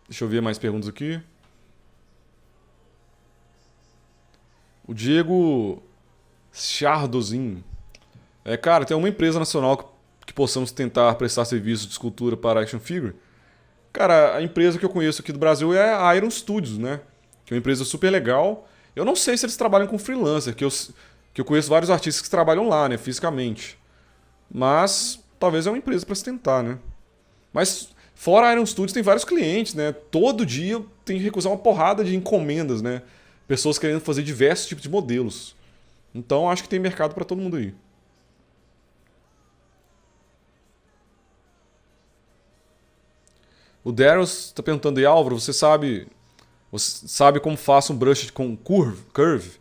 Deixa eu ver mais perguntas aqui. O Diego Chardozin. Cara, tem uma empresa nacional que possamos tentar prestar serviço de escultura para action figure? Cara, a empresa que eu conheço aqui do Brasil é a Iron Studios, né? Que é uma empresa super legal. Eu não sei se eles trabalham com freelancer, que eu conheço vários artistas que trabalham lá, né, fisicamente. Mas talvez é uma empresa para se tentar, né? Mas fora a Iron Studios tem vários clientes, né? Todo dia tem que recusar uma porrada de encomendas, né? Pessoas querendo fazer diversos tipos de modelos. Então acho que tem mercado para todo mundo aí. O Darius está perguntando aí, Álvaro, você sabe como faço um brush com curve?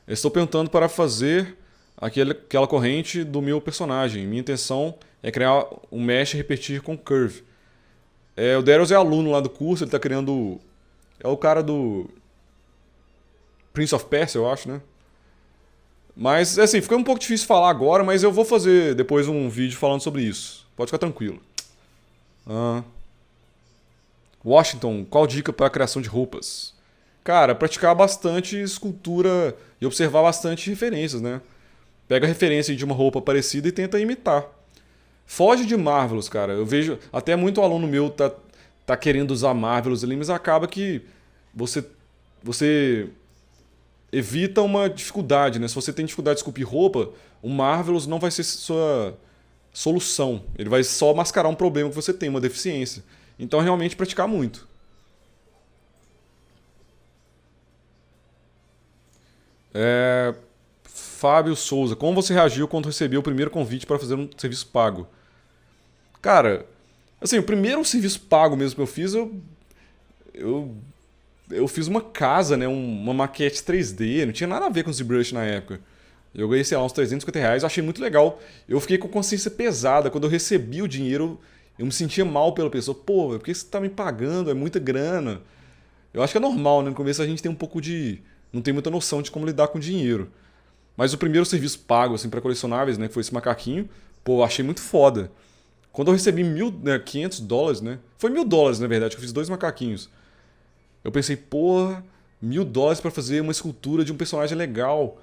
Eu estou perguntando para fazer aquela corrente do meu personagem. Minha intenção é criar um mesh e repetir com curve. O Darius é aluno lá do curso, ele está criando. É o cara do Prince of Persia, eu acho, né? Mas, assim, fica um pouco difícil falar agora, mas eu vou fazer depois um vídeo falando sobre isso. Pode ficar tranquilo. Ah. Washington, qual dica para a criação de roupas? Cara, praticar bastante escultura e observar bastante referências, né? Pega a referência de uma roupa parecida e tenta imitar. Foge de Marvelous, cara. Eu vejo até muito aluno meu tá querendo usar Marvelous ali, mas acaba que você você evita uma dificuldade, né? Se você tem dificuldade de esculpir roupa, o Marvelous não vai ser sua solução. Ele vai só mascarar um problema que você tem, uma deficiência. Então, realmente, praticar muito. Fábio Souza, como você reagiu quando recebeu o primeiro convite para fazer um serviço pago? Cara, assim, o primeiro serviço pago mesmo que eu fiz, eu, eu fiz uma casa, né? Uma maquete 3D, não tinha nada a ver com o ZBrush na época. Eu ganhei, sei lá, uns R$ 350, eu achei muito legal. Eu fiquei com consciência pesada. Quando eu recebi o dinheiro, eu me sentia mal pela pessoa. Pô, por que você tá me pagando? É muita grana. Eu acho que é normal, né? No começo a gente tem um pouco de. Não tem muita noção de como lidar com dinheiro. Mas o primeiro serviço pago, assim, pra colecionáveis, né? Que foi esse macaquinho, pô, eu achei muito foda. Quando eu recebi $1.500, né? Foi $1.000, na verdade, que eu fiz 2 macaquinhos. Eu pensei, porra, $1.000 pra fazer uma escultura de um personagem legal.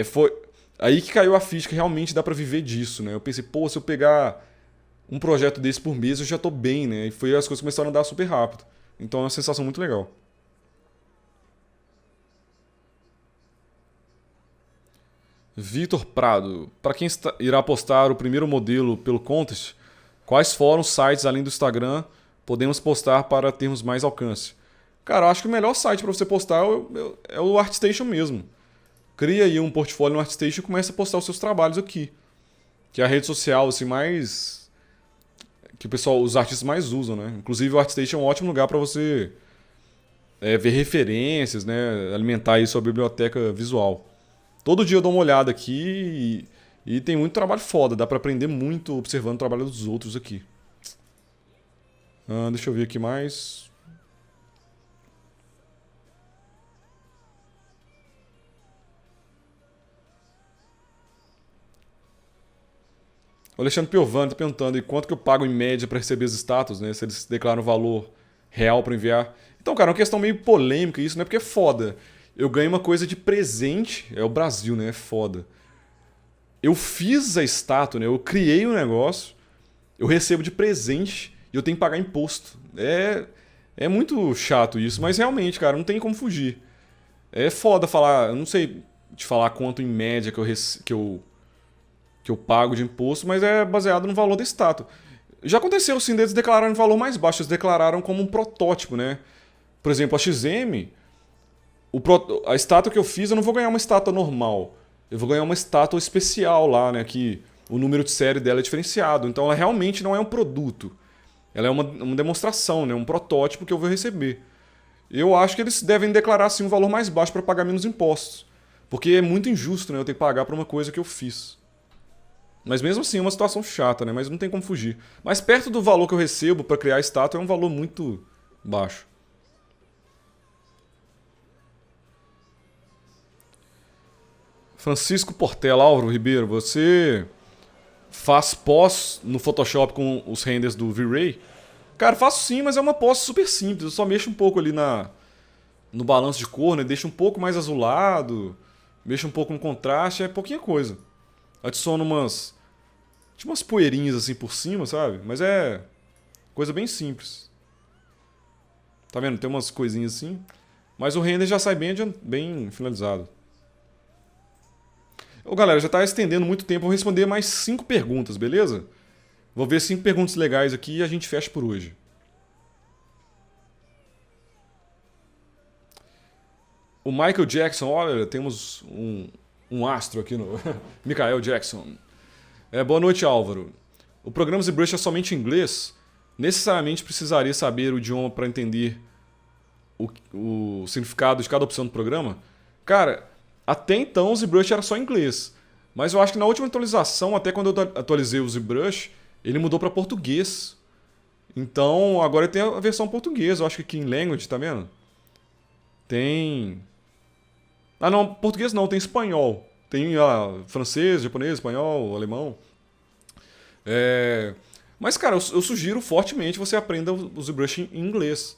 Foi aí que caiu a ficha que realmente dá pra viver disso, né? Eu pensei, pô, se eu pegar um projeto desse por mês, eu já tô bem, né? E foi as coisas começaram a andar super rápido. Então é uma sensação muito legal. Vitor Prado, para quem irá postar o primeiro modelo pelo Contest, quais fóruns, sites além do Instagram podemos postar para termos mais alcance? Cara, eu acho que o melhor site para você postar é o ArtStation mesmo. Cria aí um portfólio no ArtStation e começa a postar os seus trabalhos aqui. Que é a rede social assim mais que o pessoal, os artistas mais usam, né? Inclusive o ArtStation é um ótimo lugar para você ver referências, né? Alimentar aí sua biblioteca visual. Todo dia eu dou uma olhada aqui e tem muito trabalho foda. Dá pra aprender muito observando o trabalho dos outros aqui. Deixa eu ver aqui mais. O Alexandre Piovani tá perguntando e quanto que eu pago em média para receber as estátuas, né? Se eles declaram o valor real para enviar. Então, cara, é uma questão meio polêmica isso, né? Porque é foda. Eu ganho uma coisa de presente. É o Brasil, né? É foda. Eu fiz a estátua, né? Eu criei o negócio, eu recebo de presente e eu tenho que pagar imposto. É muito chato isso, mas realmente, cara, não tem como fugir. É foda falar, eu não sei te falar quanto em média que eu pago de imposto, mas é baseado no valor da estátua. Já aconteceu sim deles declararem um valor mais baixo, eles declararam como um protótipo, né? Por exemplo, a XM, a estátua que eu fiz, eu não vou ganhar uma estátua normal. Eu vou ganhar uma estátua especial lá, né? Que o número de série dela é diferenciado. Então ela realmente não é um produto. Ela é uma demonstração, né? Um protótipo que eu vou receber. Eu acho que eles devem declarar assim, um valor mais baixo para pagar menos impostos. Porque é muito injusto, né? Eu ter que pagar por uma coisa que eu fiz. Mas mesmo assim é uma situação chata, né? Mas não tem como fugir. Mas perto do valor que eu recebo para criar a estátua é um valor muito baixo. Francisco Portela, Álvaro Ribeiro, você faz pós no Photoshop com os renders do V-Ray? Cara, faço sim, mas é uma pós super simples. Eu só mexo um pouco ali no balanço de cor, né? Deixo um pouco mais azulado, mexo um pouco no contraste, é pouquinha coisa. Adiciono tipo umas poeirinhas assim por cima, sabe? Mas é coisa bem simples. Tá vendo? Tem umas coisinhas assim. Mas o render já sai bem finalizado. Ô galera, já tá estendendo muito tempo. Eu vou responder mais 5 perguntas, beleza? Vou ver 5 perguntas legais aqui e a gente fecha por hoje. O Michael Jackson, olha, temos um astro aqui no. Michael Jackson. Boa noite, Álvaro. O programa ZBrush é somente em inglês? Necessariamente precisaria saber o idioma para entender o significado de cada opção do programa? Cara, até então o ZBrush era só em inglês. Mas eu acho que na última atualização, até quando eu atualizei o ZBrush, ele mudou para português. Então agora tem a versão portuguesa. Eu acho que aqui em Language, tá vendo? Tem. Ah não, português não, tem espanhol. Tem francês, japonês, espanhol, alemão. Mas, cara, eu sugiro fortemente você aprenda o ZBrush em inglês.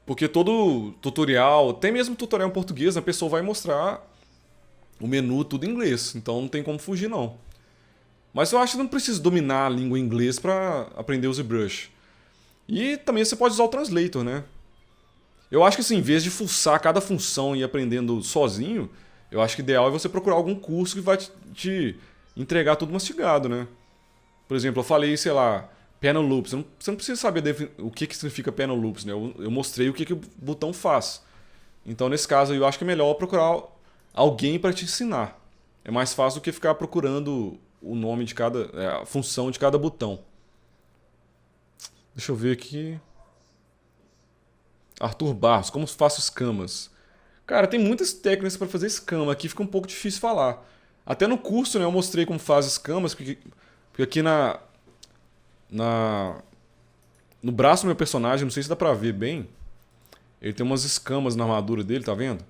Porque todo tutorial, até mesmo tutorial em português, a pessoa vai mostrar o menu tudo em inglês. Então não tem como fugir, não. Mas eu acho que não precisa dominar a língua inglês para aprender o ZBrush. E também você pode usar o Translator, né? Eu acho que assim, em vez de fuçar cada função e ir aprendendo sozinho, eu acho que o ideal é você procurar algum curso que vai te entregar tudo mastigado, né? Por exemplo, eu falei, sei lá, panel loops. Você não precisa saber o que significa panel loops, né? Eu mostrei o que o botão faz. Então, nesse caso, eu acho que é melhor procurar alguém para te ensinar. É mais fácil do que ficar procurando o nome de a função de cada botão. Deixa eu ver aqui. Arthur Barros, como faço escamas? Cara, tem muitas técnicas para fazer escama. Aqui fica um pouco difícil falar. Até no curso, né, eu mostrei como faz escamas, porque aqui no braço do meu personagem, não sei se dá pra ver bem, ele tem umas escamas na armadura dele, tá vendo?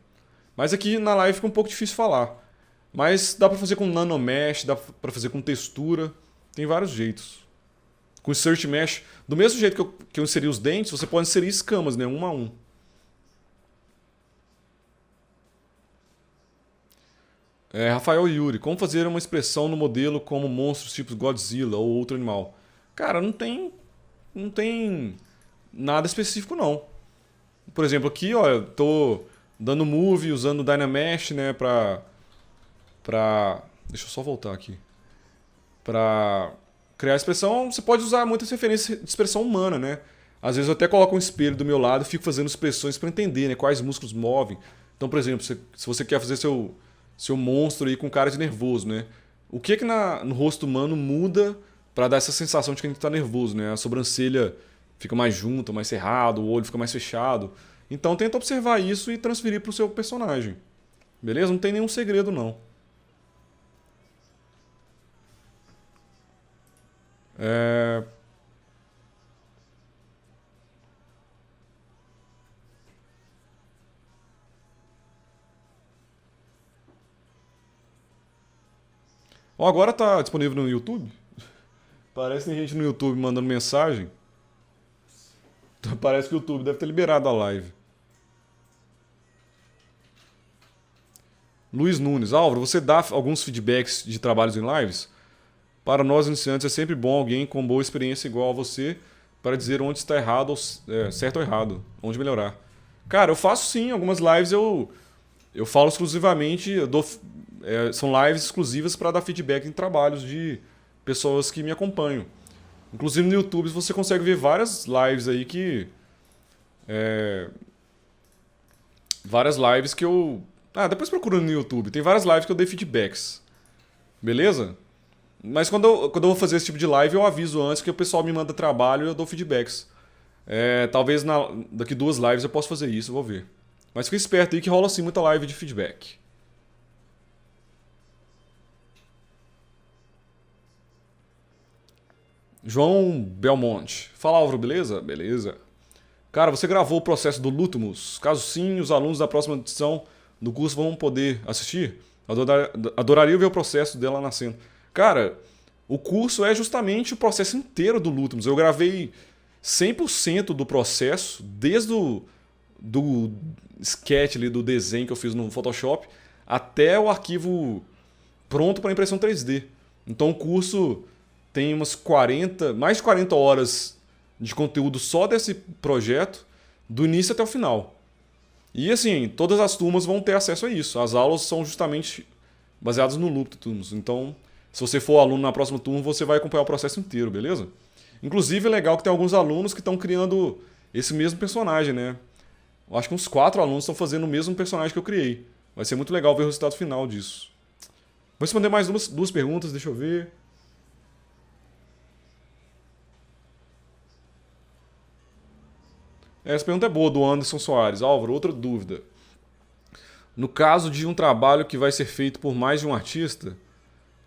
Mas aqui na live fica um pouco difícil falar. Mas dá pra fazer com nanomesh, dá pra fazer com textura, tem vários jeitos. Com insert mesh, do mesmo jeito que eu inseri os dentes, você pode inserir escamas, né, um a um. Rafael Yuri, como fazer uma expressão no modelo como monstros tipo Godzilla ou outro animal? Cara, não tem nada específico não. Por exemplo, aqui, ó, eu tô dando move usando o Dynamesh, né, deixa eu só voltar aqui. Pra criar a expressão, você pode usar muitas referências de expressão humana, né? Às vezes eu até coloco um espelho do meu lado e fico fazendo expressões para entender, né, quais músculos movem. Então, por exemplo, se você quer fazer seu monstro aí com cara de nervoso, né? O que no rosto humano muda para dar essa sensação de que a gente tá nervoso, né? A sobrancelha fica mais junta, mais cerrado, o olho fica mais fechado. Então tenta observar isso e transferir para o seu personagem. Beleza? Não tem nenhum segredo não. Ó, agora tá disponível no YouTube? Parece que tem gente no YouTube mandando mensagem. Parece que o YouTube deve ter liberado a live. Luiz Nunes, Álvaro, você dá alguns feedbacks de trabalhos em lives? Para nós iniciantes é sempre bom alguém com boa experiência igual a você para dizer onde está errado, certo ou errado, onde melhorar. Cara, eu faço sim, algumas lives eu falo exclusivamente, são lives exclusivas para dar feedback em trabalhos de pessoas que me acompanham. Inclusive no YouTube você consegue ver várias lives aí várias lives que eu... depois procura no YouTube. Tem várias lives que eu dei feedbacks. Beleza? Mas quando eu vou fazer esse tipo de live, eu aviso antes que o pessoal me manda trabalho e eu dou feedbacks. Talvez daqui 2 lives eu possa fazer isso, eu vou ver. Mas fica esperto aí que rola sim muita live de feedback. João Belmonte. Fala, Álvaro, beleza? Beleza. Cara, você gravou o processo do Lutmus? Caso sim, os alunos da próxima edição do curso vão poder assistir? Adoraria ver o processo dela nascendo. Cara, o curso é justamente o processo inteiro do Lutmos. Eu gravei 100% do processo, desde o do sketch ali, do desenho que eu fiz no Photoshop, até o arquivo pronto para impressão 3D. Então o curso tem mais de 40 horas de conteúdo só desse projeto, do início até o final. E assim, todas as turmas vão ter acesso a isso. As aulas são justamente baseadas no Lutmos. Então, se você for aluno na próxima turma, você vai acompanhar o processo inteiro, beleza? Inclusive é legal que tem alguns alunos que estão criando esse mesmo personagem, né? Eu acho que uns 4 alunos estão fazendo o mesmo personagem que eu criei. Vai ser muito legal ver o resultado final disso. Vou responder mais duas perguntas, deixa eu ver. Essa pergunta é boa, do Anderson Soares. Álvaro, outra dúvida. No caso de um trabalho que vai ser feito por mais de um artista,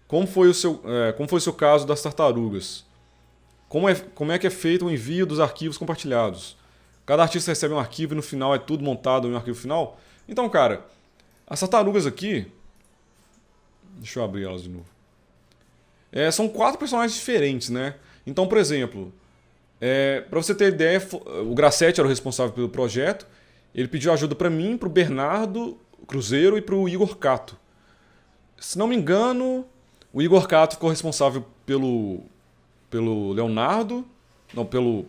como foi o seu caso das tartarugas? Como é que é feito o envio dos arquivos compartilhados? Cada artista recebe um arquivo e no final é tudo montado em um arquivo final? Então, cara, as tartarugas aqui... Deixa eu abrir elas de novo. São 4 personagens diferentes, né? Então, por exemplo, para você ter ideia, o Grassetti era o responsável pelo projeto. Ele pediu ajuda para mim, para o Bernardo Cruzeiro e para o Igor Cato. Se não me engano, o Igor Cato ficou responsável pelo Leonardo, não, pelo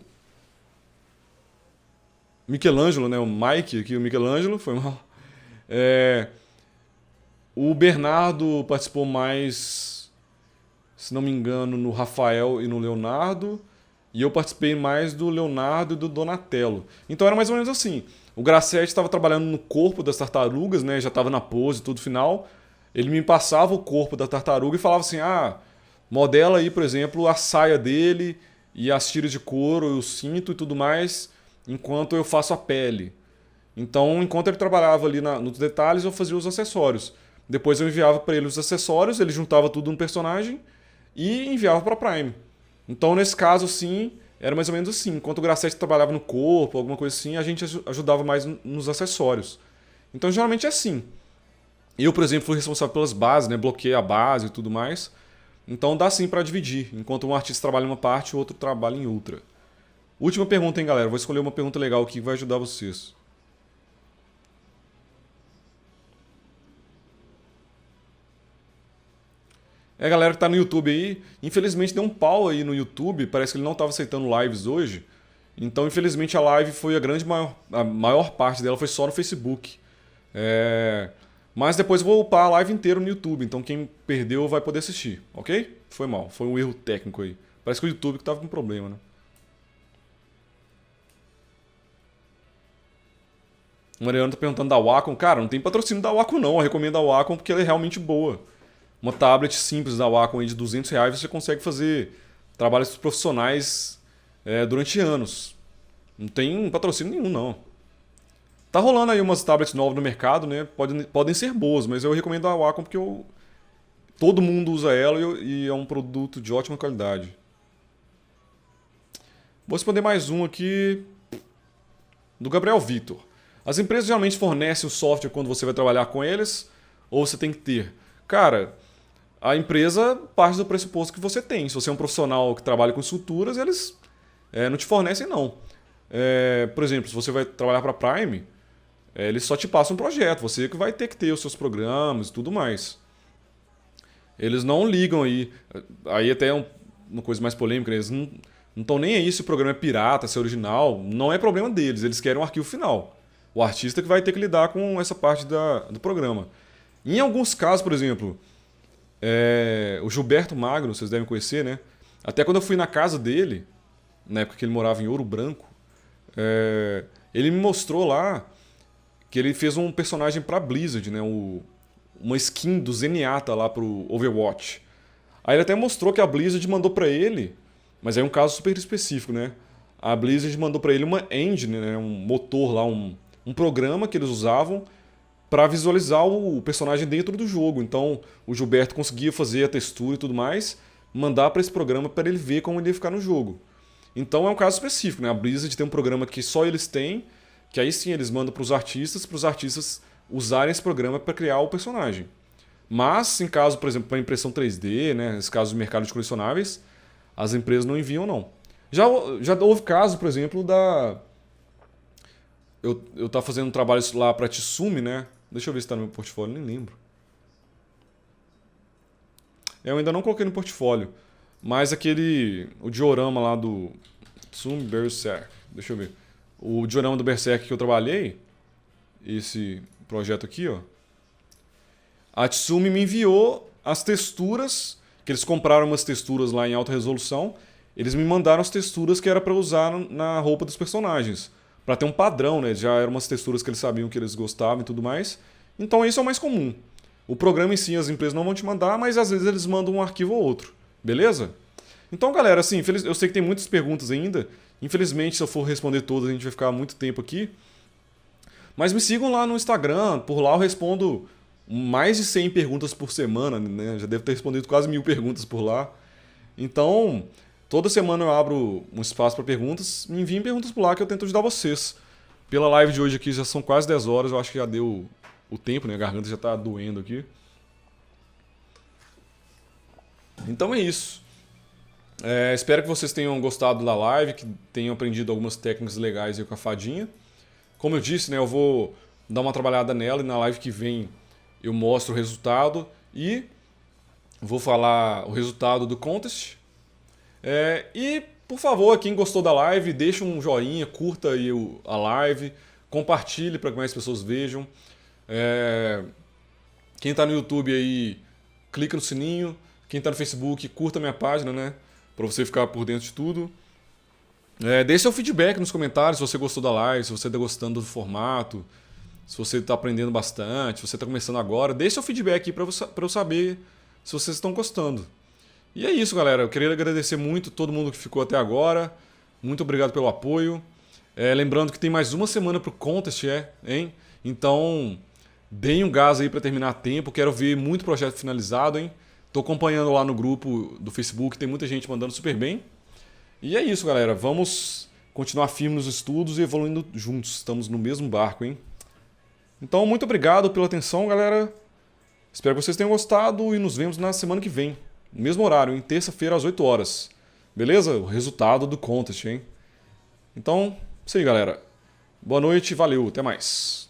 Michelangelo, né? O Mike aqui, o Michelangelo, foi mal. O Bernardo participou mais, se não me engano, no Rafael e no Leonardo. E eu participei mais do Leonardo e do Donatello. Então era mais ou menos assim. O Grassetti estava trabalhando no corpo das tartarugas, né? Já estava na pose, tudo final. Ele me passava o corpo da tartaruga e falava assim: modela aí, por exemplo, a saia dele e as tiras de couro, o cinto e tudo mais, enquanto eu faço a pele. Então, enquanto ele trabalhava ali nos detalhes, eu fazia os acessórios. Depois eu enviava para ele os acessórios, ele juntava tudo no personagem e enviava para a Prime. Então, nesse caso, sim, era mais ou menos assim. Enquanto o Grassetti trabalhava no corpo, alguma coisa assim, a gente ajudava mais nos acessórios. Então, geralmente é assim. Eu, por exemplo, fui responsável pelas bases, né? Bloqueei a base e tudo mais. Então, dá sim para dividir. Enquanto um artista trabalha em uma parte, o outro trabalha em outra. Última pergunta, hein, galera? Vou escolher uma pergunta legal aqui que vai ajudar vocês. Galera que tá no YouTube aí, infelizmente deu um pau aí no YouTube, parece que ele não estava aceitando lives hoje. Então, infelizmente, a live foi a maior parte dela foi só no Facebook. Mas depois eu vou upar a live inteira no YouTube, então quem perdeu vai poder assistir, ok? Foi mal, foi um erro técnico aí. Parece que o YouTube que tava com problema, né? O Mariano tá perguntando da Wacom. Cara, não tem patrocínio da Wacom não, eu recomendo a Wacom porque ela é realmente boa. Uma tablet simples da Wacom aí de R$ 200 você consegue fazer trabalhos profissionais durante anos. Não tem patrocínio nenhum, não. Tá rolando aí umas tablets novas no mercado, né? Podem ser boas, mas eu recomendo a Wacom porque todo mundo usa ela e é um produto de ótima qualidade. Vou responder mais um aqui do Gabriel Vitor. As empresas geralmente fornecem o software quando você vai trabalhar com eles ou você tem que ter? Cara, a empresa parte do pressuposto que você tem. Se você é um profissional que trabalha com estruturas, eles não te fornecem, não. Por exemplo, se você vai trabalhar para a Prime, eles só te passam um projeto. Você que vai ter que ter os seus programas e tudo mais. Eles não ligam aí. Aí até é uma coisa mais polêmica, né? Eles não estão nem aí se o programa é pirata, se é original. Não é problema deles, eles querem um arquivo final. O artista que vai ter que lidar com essa parte do programa. Em alguns casos, por exemplo, o Gilberto Magno, vocês devem conhecer, né? Até quando eu fui na casa dele, na época que ele morava em Ouro Branco, ele me mostrou lá que ele fez um personagem para Blizzard, né? Uma skin do Zenyatta lá pro Overwatch. Aí ele até mostrou que a Blizzard mandou para ele, mas é um caso super específico, né? A Blizzard mandou para ele uma engine, né? Um motor lá, um programa que eles usavam para visualizar o personagem dentro do jogo. Então o Gilberto conseguia fazer a textura e tudo mais, mandar para esse programa para ele ver como ele ia ficar no jogo. Então é um caso específico, né? A Blizzard tem um programa que só eles têm, que aí sim eles mandam para os artistas usarem esse programa para criar o personagem. Mas, em caso, por exemplo, para impressão 3D, né, nesse caso do mercado de colecionáveis, as empresas não enviam, não. Já houve caso, por exemplo, da... Eu tava fazendo um trabalho lá para Tsumi, né? Deixa eu ver se está no meu portfólio, nem lembro. Eu ainda não coloquei no portfólio. Mas o diorama lá do Tsumi Berserk. Deixa eu ver. O diorama do Berserk que eu trabalhei, esse projeto aqui, ó. A Tsumi me enviou as texturas, que eles compraram umas texturas lá em alta resolução. Eles me mandaram as texturas que era para usar na roupa dos personagens. Para ter um padrão, né? Já eram umas texturas que eles sabiam que eles gostavam e tudo mais. Então isso é o mais comum. O programa em si as empresas não vão te mandar, mas às vezes eles mandam um arquivo ou outro. Beleza? Então, galera, assim, eu sei que tem muitas perguntas ainda. Infelizmente, se eu for responder todas, a gente vai ficar muito tempo aqui. Mas me sigam lá no Instagram. Por lá eu respondo mais de 100 perguntas por semana, né? Já devo ter respondido quase 1000 perguntas por lá. Então, toda semana eu abro um espaço para perguntas. Me enviem perguntas por lá que eu tento ajudar vocês. Pela live de hoje aqui já são quase 10 horas. Eu acho que já deu o tempo, né? A garganta já está doendo aqui. Então é isso. Espero que vocês tenham gostado da live, que tenham aprendido algumas técnicas legais aí com a fadinha. Como eu disse, né? Eu vou dar uma trabalhada nela e na live que vem eu mostro o resultado e vou falar o resultado do contest. E, por favor, quem gostou da live, deixa um joinha, curta aí a live, compartilhe para que mais pessoas vejam. Quem está no YouTube aí, clica no sininho. Quem está no Facebook, curta a minha página, né? Para você ficar por dentro de tudo. Deixe seu feedback nos comentários se você gostou da live, se você está gostando do formato, se você está aprendendo bastante, se você está começando agora. Deixe seu feedback aí para eu saber se vocês estão gostando. E é isso, galera. Eu queria agradecer muito todo mundo que ficou até agora. Muito obrigado pelo apoio. Lembrando que tem mais uma semana para o contest, hein? Então, deem um gás aí para terminar a tempo. Quero ver muito projeto finalizado, hein? Tô acompanhando lá no grupo do Facebook, tem muita gente mandando super bem. E é isso, galera. Vamos continuar firme nos estudos e evoluindo juntos. Estamos no mesmo barco, hein? Então, muito obrigado pela atenção, galera. Espero que vocês tenham gostado e nos vemos na semana que vem. No mesmo horário, em terça-feira às 8 horas. Beleza? O resultado do contest, hein? Então, isso aí, galera. Boa noite, valeu, até mais.